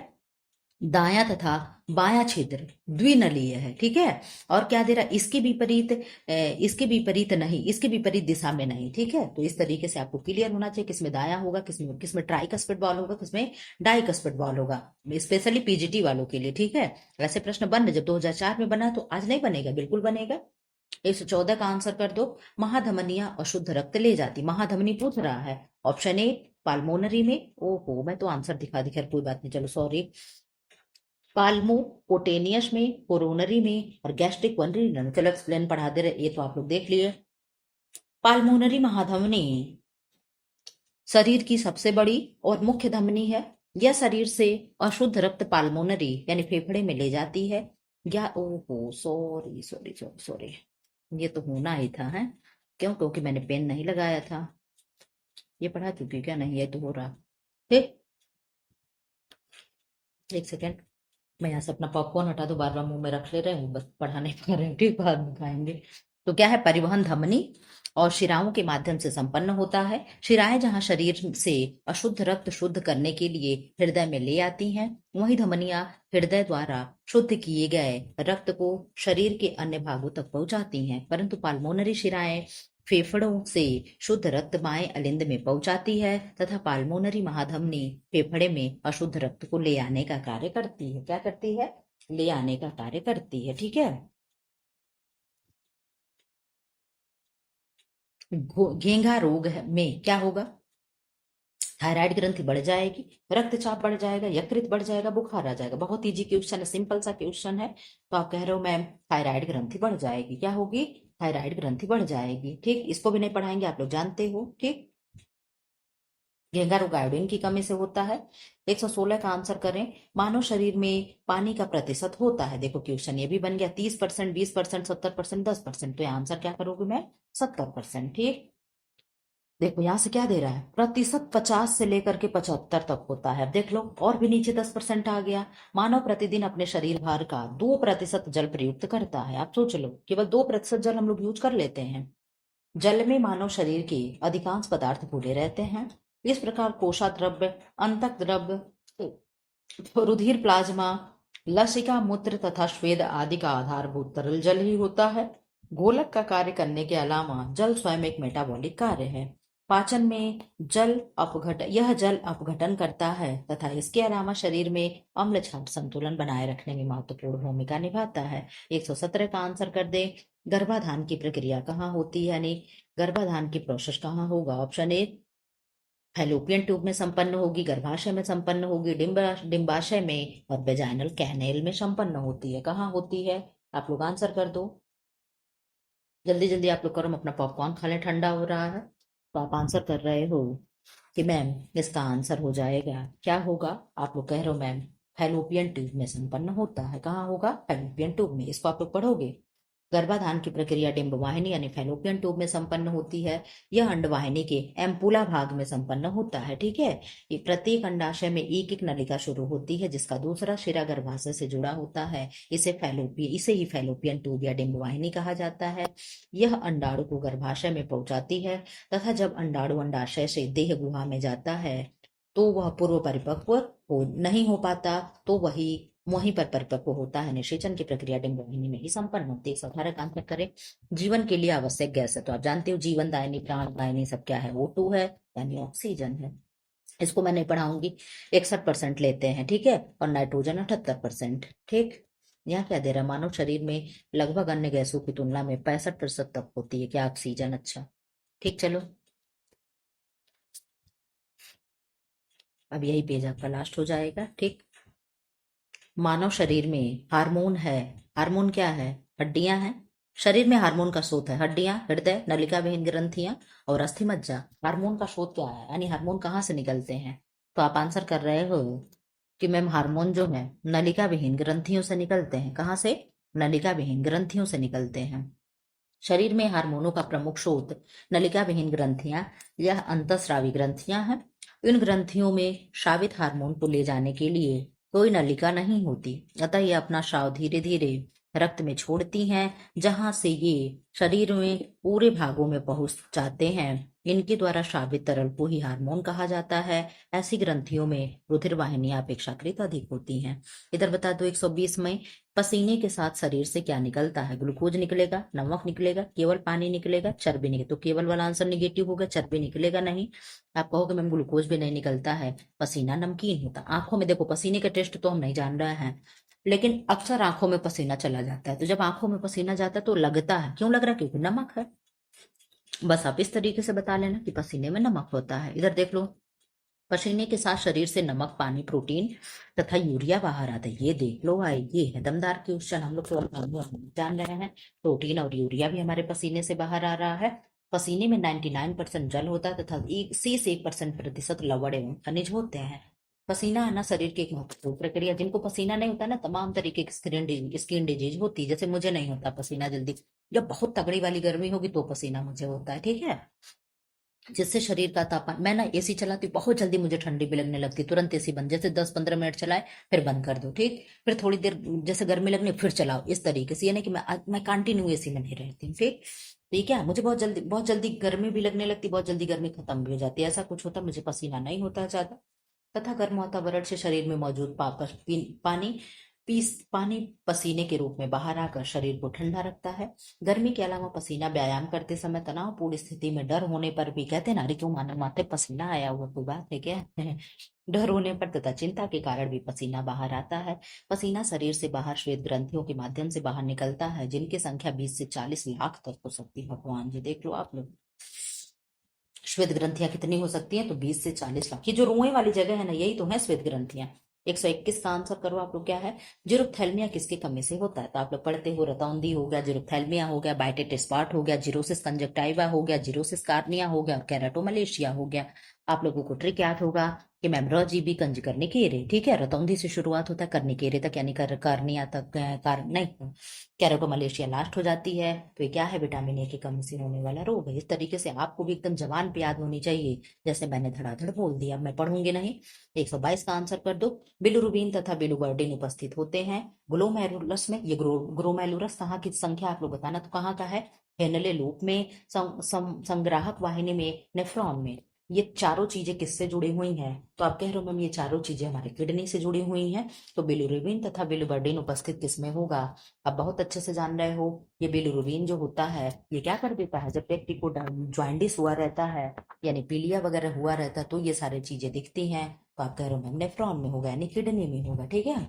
दायां तथा बायां छिद्र द्विनलीय है, ठीक है। और क्या दे रहा है, इसके विपरीत नहीं, इसके विपरीत दिशा में नहीं, ठीक है। तो इस तरीके से आपको क्लियर होना चाहिए किसमें दायां होगा, किसमें किसमें ट्राइकस्पिड बॉल होगा, किसमें डाइकस्पिड बॉल होगा, स्पेशली पीजीटी वालों के लिए, ठीक है। वैसे प्रश्न बन जब 2004 में बना तो आज नहीं बनेगा, बिल्कुल बनेगा। 114 का आंसर कर दो। महाधमनियां अशुद्ध रक्त ले जाती, महाधमनी पूछ रहा है। ऑप्शन ए पाल्मोनरी में, ओहो मैं तो आंसर दिखा दिखा, कोई बात नहीं, चलो सॉरी। पाल्मो पोटेनियस में, कोरोनरी में और गैस्ट्रिक वनरी, चलो एक्सप्लेन पढ़ा दे रहे, ये तो आप लोग देख लिए। पाल्मोनरी महाधमनी शरीर की सबसे बड़ी और मुख्य धमनी है। यह शरीर से अशुद्ध रक्त पाल्मोनरी यानी फेफड़े में ले जाती है। या ओहो सॉरी सॉरी सॉरी सॉरी, ये तो होना ही था है, क्यों, क्योंकि मैंने पेन नहीं लगाया था। ये पढ़ा चुकी क्या, नहीं ये तो हो रहा। ठीक, एक सेकेंड, मैं यहाँ से अपना पॉपकॉर्न हटा दो, बार बार मुंह में रख ले रहे हूँ, बस पढ़ा नहीं पा रहे हैं, ठीक, बाद में खाएंगे। तो क्या है, परिवहन धमनी और शिराओं के माध्यम से संपन्न होता है। शिराएं जहां शरीर से अशुद्ध रक्त शुद्ध करने के लिए हृदय में ले आती हैं, वहीं धमनियां हृदय द्वारा शुद्ध किए गए रक्त को शरीर के अन्य भागों तक पहुंचाती हैं। परंतु पाल्मोनरी शिराएं फेफड़ों से शुद्ध रक्त बाएं अलिंद में पहुंचाती है तथा पाल्मोनरी महाधमनी फेफड़े में अशुद्ध रक्त को ले आने का कार्य करती है। क्या करती है, ले आने का कार्य करती है, ठीक है। घेंघा रोग में क्या होगा, थायराइड ग्रंथि बढ़ जाएगी, रक्तचाप बढ़ जाएगा, यकृत बढ़ जाएगा, बुखार आ जाएगा। बहुत इजी क्वेश्चन है, सिंपल सा क्वेश्चन है। तो आप कह रहे हो मैम थायराइड ग्रंथि बढ़ जाएगी, क्या होगी, थायराइड ग्रंथि बढ़ जाएगी, ठीक। इसको भी नहीं पढ़ाएंगे, आप लोग जानते हो, ठीक। घेंघा रोग आयोडीन की कमी से होता है। 116 का आंसर करें। मानव शरीर में पानी का प्रतिशत होता है, देखो क्वेश्चन ये भी बन गया, 30%, 20%, 70%, 10%। तो आंसर क्या करोगे मैं, 70%, ठीक। देखो यहां से क्या दे रहा है, प्रतिशत 50 से लेकर के 75 तक होता है। अब देख लो और भी नीचे 10% आ गया। मानव प्रतिदिन अपने शरीर भार का 2% जल प्रयुक्त करता है। आप सोच लो, केवल 2% जल हम लोग यूज कर लेते हैं। जल में मानव शरीर के अधिकांश पदार्थ घुले रहते हैं। इस प्रकार कोशा द्रव्य, अंतक द्रव्य, रुधिर, प्लाज्मा, लसिका, मूत्र तथा स्वेद आदि का आधारभूत तरल जल ही होता है। घोलक का कार्य करने के अलावा जल स्वयं एक मेटाबॉलिक कार्य है। पाचन में यह जल अपघटन करता है तथा इसके अलावा शरीर में अम्ल क्षार संतुलन बनाए रखने में महत्वपूर्ण भूमिका निभाता है। 117 का आंसर कर दे। गर्भाधान की प्रक्रिया कहाँ होती है, यानी गर्भाधान की प्रोसेस कहाँ होगा। ऑप्शन ए फैलोपियन ट्यूब में संपन्न होगी, गर्भाशय में संपन्न होगी, डिंबाशय में और वेजाइनल कैनेल में संपन्न होती है। कहाँ होती है, आप लोग आंसर कर दो, जल्दी जल्दी आप लोग करो, हम अपना पॉपकॉर्न खा लें, ठंडा हो रहा है। तो आप आंसर कर रहे हो कि मैम इसका आंसर हो जाएगा, क्या होगा, आप लोग कह रहे हो मैम फैलोपियन ट्यूब में संपन्न होता है। कहाँ होगा, फैलोपियन ट्यूब में। इसको आप लोग पढ़ोगे। गर्भाधान की प्रक्रिया डिंबवाहिनी यानी फैलोपियन ट्यूब में संपन्न होती है। यह अंडवाहिनी के एम्पुला भाग में संपन्न होता है, ठीक है। ये प्रत्येक अंडाशय में एक एक नलिका शुरू होती है जिसका दूसरा शिरा गर्भाशय से जुड़ा होता है। इसे ही फैलोपियन ट्यूब या डिंबवाहिनी कहा जाता है। यह अंडाणु को गर्भाशय में पहुंचाती है तथा जब अंडाणु अंडाशय से देह गुहा में जाता है तो वह पूर्व परिपक्व नहीं हो पाता, तो वहीं पर परिपक्व होता है। निषेचन की प्रक्रिया डिंबवाहिनी में ही संपन्न होती है। 118 का आंसर करें। जीवन के लिए आवश्यक गैस है, तो आप जानते हो जीवन दायिनी, प्राण दायिनी सब क्या है, O2 है, यानी ऑक्सीजन है। इसको मैं नहीं पढ़ाऊंगी। 61% लेते हैं, ठीक है, और नाइट्रोजन 78%, ठीक। यहाँ क्या दे रहा है, मानव शरीर में लगभग अन्य गैसों की तुलना में 65% तक होती है क्या, ऑक्सीजन, अच्छा, ठीक। चलो अब यही पेज आपका लास्ट हो जाएगा, ठीक। मानव शरीर में हार्मोन है, हार्मोन क्या है, हड्डियां हैं। शरीर में हार्मोन का स्रोत है हड्डियां, हृदय, नलिका विहीन ग्रंथियां और अस्थि मज्जा। हार्मोन का स्रोत क्या है, यानी हार्मोन कहाँ से निकलते हैं। तो आप आंसर कर रहे हो कि मैम हार्मोन जो है नलिका विहीन ग्रंथियों से निकलते हैं। कहाँ से, नलिका विहीन ग्रंथियों से निकलते हैं। शरीर में हार्मोनों का प्रमुख स्रोत नलिका विहीन ग्रंथियां, यह अंतःस्रावी ग्रंथियां हैं। इन ग्रंथियों में स्रावित हार्मोन को ले जाने के लिए कोई नलिका नहीं होती, अतः ये अपना स्राव धीरे धीरे रक्त में छोड़ती हैं, जहां से ये शरीर में पूरे भागों में पहुंच जाते हैं इनके द्वारा स्रावित तरल को ही हार्मोन कहा जाता है। ऐसी ग्रंथियों में रुधिर वाहिनियां अपेक्षाकृत अधिक होती हैं। इधर बता दो 120 में पसीने के साथ शरीर से क्या निकलता है? ग्लूकोज निकलेगा, नमक निकलेगा, केवल पानी निकलेगा, चर्बी निकलेगा। तो केवल वाला आंसर निगेटिव होगा, चर्बी निकलेगा नहीं। आप कहोगे मैम ग्लूकोज भी नहीं निकलता है, पसीना नमकीन होता। आंखों में देखो, पसीने का टेस्ट तो हम नहीं जान रहे हैं, लेकिन अक्सर आंखों में पसीना चला जाता है। तो जब आंखों में पसीना जाता है तो लगता है, क्यों लग रहा है? क्योंकि नमक है। बस आप इस तरीके से बता लेना कि पसीने में नमक होता है। इधर देख लो, पसीने के साथ शरीर से नमक, पानी, प्रोटीन तथा यूरिया बाहर आता है। ये देख लो भाई, ये है दमदार क्वेश्चन। हम लोग तो जान रहे हैं प्रोटीन और यूरिया भी हमारे पसीने से बाहर आ रहा है। पसीने में 99% जल होता है तथा 1% लवण एवं खनिज होते हैं। पसीना आना शरीर की एक महत्वपूर्ण प्रक्रिया। जिनको पसीना नहीं होता ना, तमाम तरीके की स्किन डिजीज होती है। जैसे मुझे नहीं होता पसीना जल्दी, जब बहुत तगड़ी वाली गर्मी होगी तो पसीना मुझे होता है, ठीक है। जिससे शरीर का तापमान, मैं ना एसी चलाती हूँ, बहुत जल्दी मुझे ठंडी भी लगने लगती, तुरंत एसी बंद, जैसे 10-15 मिनट चलाए फिर बंद कर दो, ठीक। फिर थोड़ी देर जैसे गर्मी लगने फिर चलाओ, इस तरीके से। यानी कि मैं कंटिन्यू एसी में नहीं रहती हूँ, ठीक। ठीक है, मुझे बहुत जल्दी गर्मी भी लगने लगती, बहुत जल्दी गर्मी खत्म भी हो जाती है, ऐसा कुछ होता, मुझे पसीना नहीं होता ज्यादा। तथा गर्म वातावरण से शरीर में मौजूद पानी पानी पसीने के रूप में बाहर आकर शरीर को ठंडा रखता है। गर्मी के अलावा पसीना व्यायाम करते समय तनावपूर्ण स्थिति में डर होने पर भी, कहते हैं ना, अरे क्यों मानो माथे पसीना आया हुआ, कोई बात है क्या? डर होने पर तथा चिंता के कारण भी पसीना बाहर आता है। पसीना शरीर से बाहर श्वेत ग्रंथियों के माध्यम से बाहर निकलता है, जिनकी संख्या 20 से 40 लाख तक हो सकती है। भगवान जी, देख लो आप लोग, श्वेत ग्रंथियां कितनी हो सकती हैं? तो 20 से 40 लाख। ये जो रुएं वाली जगह है ना, यही तो है श्वेत ग्रंथियां। 121 का आंसर करो आप लोग, क्या है? जीरोथैल्मिया किसकी कमी से होता है? तो आप लोग पढ़ते हो, रतौंधी हो गया, जीरोथैल्मिया हो गया, बाइटेट स्पॉट हो गया, जीरोसिस कंजक्टाइवा हो गया, जीरोसिस कार्निया हो गया और केराटोमलेशिया हो गया। आप लोगों को ट्रिक याद होगा कि मैम जी कंज कर्निकेरे, ठीक है। रतौंधी से शुरुआत होता है, कर्निकेरे तक, यानी कार्निया तक, नहीं, कैरोटोमलेशिया लास्ट हो जाती है। तो ये क्या है? विटामिन ए की कमी से होने वाला रोग है। इस तरीके से आपको भी एकदम जबान पे याद होनी चाहिए, जैसे मैंने धड़ाधड़ बोल दिया, मैं पढ़ूंगी नहीं। 122 का आंसर कर दो। बिलुरुबिन तथा बिलुबर्डिन उपस्थित होते हैं ग्लोमेरुलस में। ये ग्लोमेरुलस कहाँ की संख्या आप लोग बताना, तो कहाँ का है? हेनले लूप में, संग्राहक वाहिनी में, नेफ्रॉन में। ये चारों चीजें किससे जुड़ी हुई हैं? तो आप कह रहे हो मैम ये चारों चीजें हमारे किडनी से जुड़ी हुई हैं। तो बिलुरुबिन तथा बिलुबर्डिन उपस्थित किसमें होगा? आप बहुत अच्छे से जान रहे हो। ये बिलुरुबिन जो होता है, ये क्या कर देता है? जब व्यक्ति को जॉइंडिस हुआ रहता है, यानी पीलिया वगैरह हुआ रहता है, तो ये सारी चीजें दिखती हैं। तो आप कह रहे हो मैम नेफ्रॉन में होगा, यानी किडनी में होगा, ठीक है।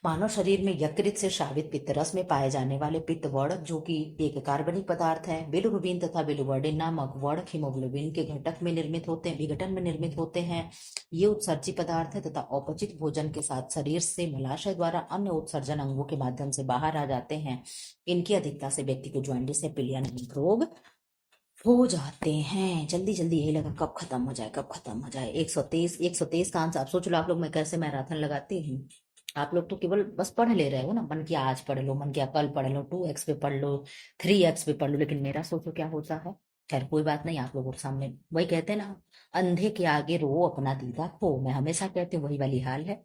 मानव शरीर में यकृत से स्रावित पित्तरस में पाए जाने वाले पित्तवर्ण, जो कि एक कार्बनिक पदार्थ है, बिलिरुबिन तथा बिलिवर्डिन नामक वर्णक हीमोग्लोबिन के घटक में निर्मित होते हैं, विघटन में निर्मित होते हैं। ये उत्सर्जी पदार्थ है तथा अपचित भोजन के साथ शरीर से मलाशय द्वारा अन्य उत्सर्जन अंगों के माध्यम से बाहर आ जाते हैं। इनकी अधिकता से व्यक्ति को जॉइंडिस या पीलिया नामक रोग हो जाते हैं। जल्दी जल्दी यही लगा कब खत्म हो जाए, कब खत्म हो जाए। 123 का आंसर। आप सोच लो आप लोग मैं कैसे मैराथन लगाती हूँ। आप लोग तो केवल बस पढ़ ले रहे हो ना, मन किया आज पढ़ लो, मन किया कल पढ़ लो, 2x पे पढ़ लो, 3x पे पढ़ लो, लेकिन मेरा सोचो क्या होता है। खैर कोई बात नहीं, आप लोगों के सामने वही कहते हैं ना, अंधे के आगे रो अपना दीदा खो। मैं हमेशा कहती हूँ वही वाली हाल है।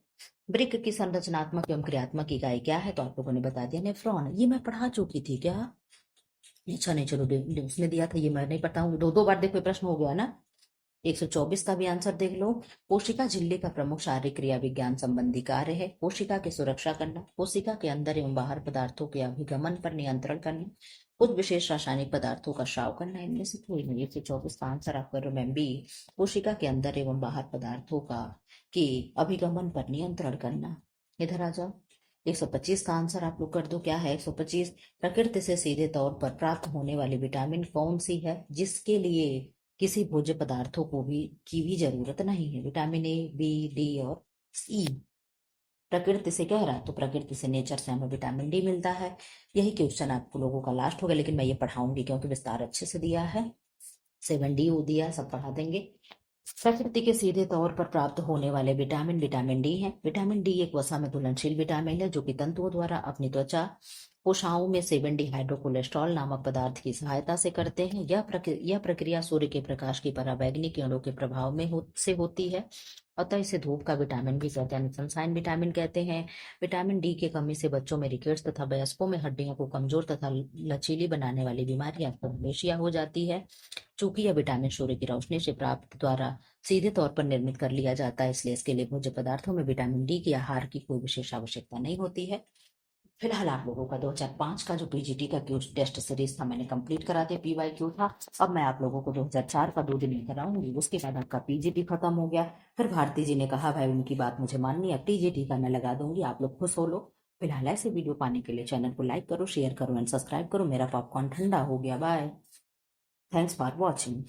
वृक्क की संरचनात्मक एवं क्रियात्मक इकाई क्या है? तो आप लोगों ने बता दिया नेफ्रॉन। ये मैं पढ़ा चुकी थी क्या? अच्छा नहीं, चलो उसने दिया था, ये मैं नहीं पता हूँ। दो दो बार देखो, प्रश्न हो गया ना। 124 का भी आंसर देख लो। कोशिका झिल्ली का प्रमुख शारीरिक क्रिया विज्ञान संबंधी कार्य है कोशिका की सुरक्षा करना, कोशिका के अंदर एवं बाहर पदार्थों के अभिगमन पर नियंत्रण करना, कुछ विशेष रासायनिक पदार्थों का स्राव करना। इनमें से कोई नहीं। 124 का आंसर आप कर रहे हो मैम बी, कोशिका के अंदर एवं बाहर पदार्थों का के अभिगमन पर नियंत्रण करना। इधर आ जाओ। 125 का आंसर आप लोग कर दो, क्या है? 125, प्रकृति से सीधे तौर पर प्राप्त होने वाली विटामिन कौन सी है जिसके लिए किसी भोज्य पदार्थों को भी की भी जरूरत नहीं है? विटामिन ए, बी, डी और ई। प्रकृति से कह रहा है तो प्रकृति से, नेचर से हमें विटामिन डी मिलता है। यही क्वेश्चन आपको लोगों का लास्ट होगा, लेकिन मैं ये पढ़ाऊंगी क्योंकि विस्तार अच्छे से दिया है। 7D दिया, सब पढ़ा देंगे। प्रकृति के सीधे तौर पर प्राप्त होने वाले विटामिन विटामिन डी है। विटामिन डी एक वसा में घुलनशील विटामिन है जो कि तंतुओं द्वारा अपनी त्वचा कोशिकाओं में सेवन डिहाइड्रोकोलेस्ट्रॉल नामक पदार्थ की सहायता से करते हैं। यह प्रक्रिया सूर्य के प्रकाश की पराबैंगनी किरणों के प्रभाव में से होती है, अतः इसे धूप का विटामिन भी कहते हैं, सनशाइन विटामिन कहते हैं। विटामिन डी की कमी से बच्चों में रिकेट्स तथा वयस्कों में हड्डियों को कमजोर तथा लचीली बनाने वाली बीमारी एपोप्लेशिया हो जाती है। चूंकि यह विटामिन सूर्य की रोशनी से प्राप्त द्वारा सीधे तौर पर निर्मित कर लिया जाता है, इसलिए इसके लिए भोज्य पदार्थों में विटामिन डी की आहार की कोई विशेष आवश्यकता नहीं होती है। फिलहाल आप लोगों का 2005 का जो पीजीटी का क्यूज टेस्ट सीरीज था मैंने कंप्लीट करा दिया, पीवाईक्यू था। अब मैं आप लोगों को 2004 का 2 दिन में कराऊंगी, उसके बाद आपका पीजीटी खत्म हो गया। फिर भारती जी ने कहा भाई उनकी बात मुझे माननी है, टीजीटी का मैं लगा दूंगी, आप लोग खुश हो लो। फिलहाल ऐसे वीडियो पाने के लिए चैनल को लाइक करो, शेयर करो एंड सब्सक्राइब करो। मेरा पॉपकॉर्न ठंडा हो गया, बाय, थैंक्स फॉर वॉचिंग।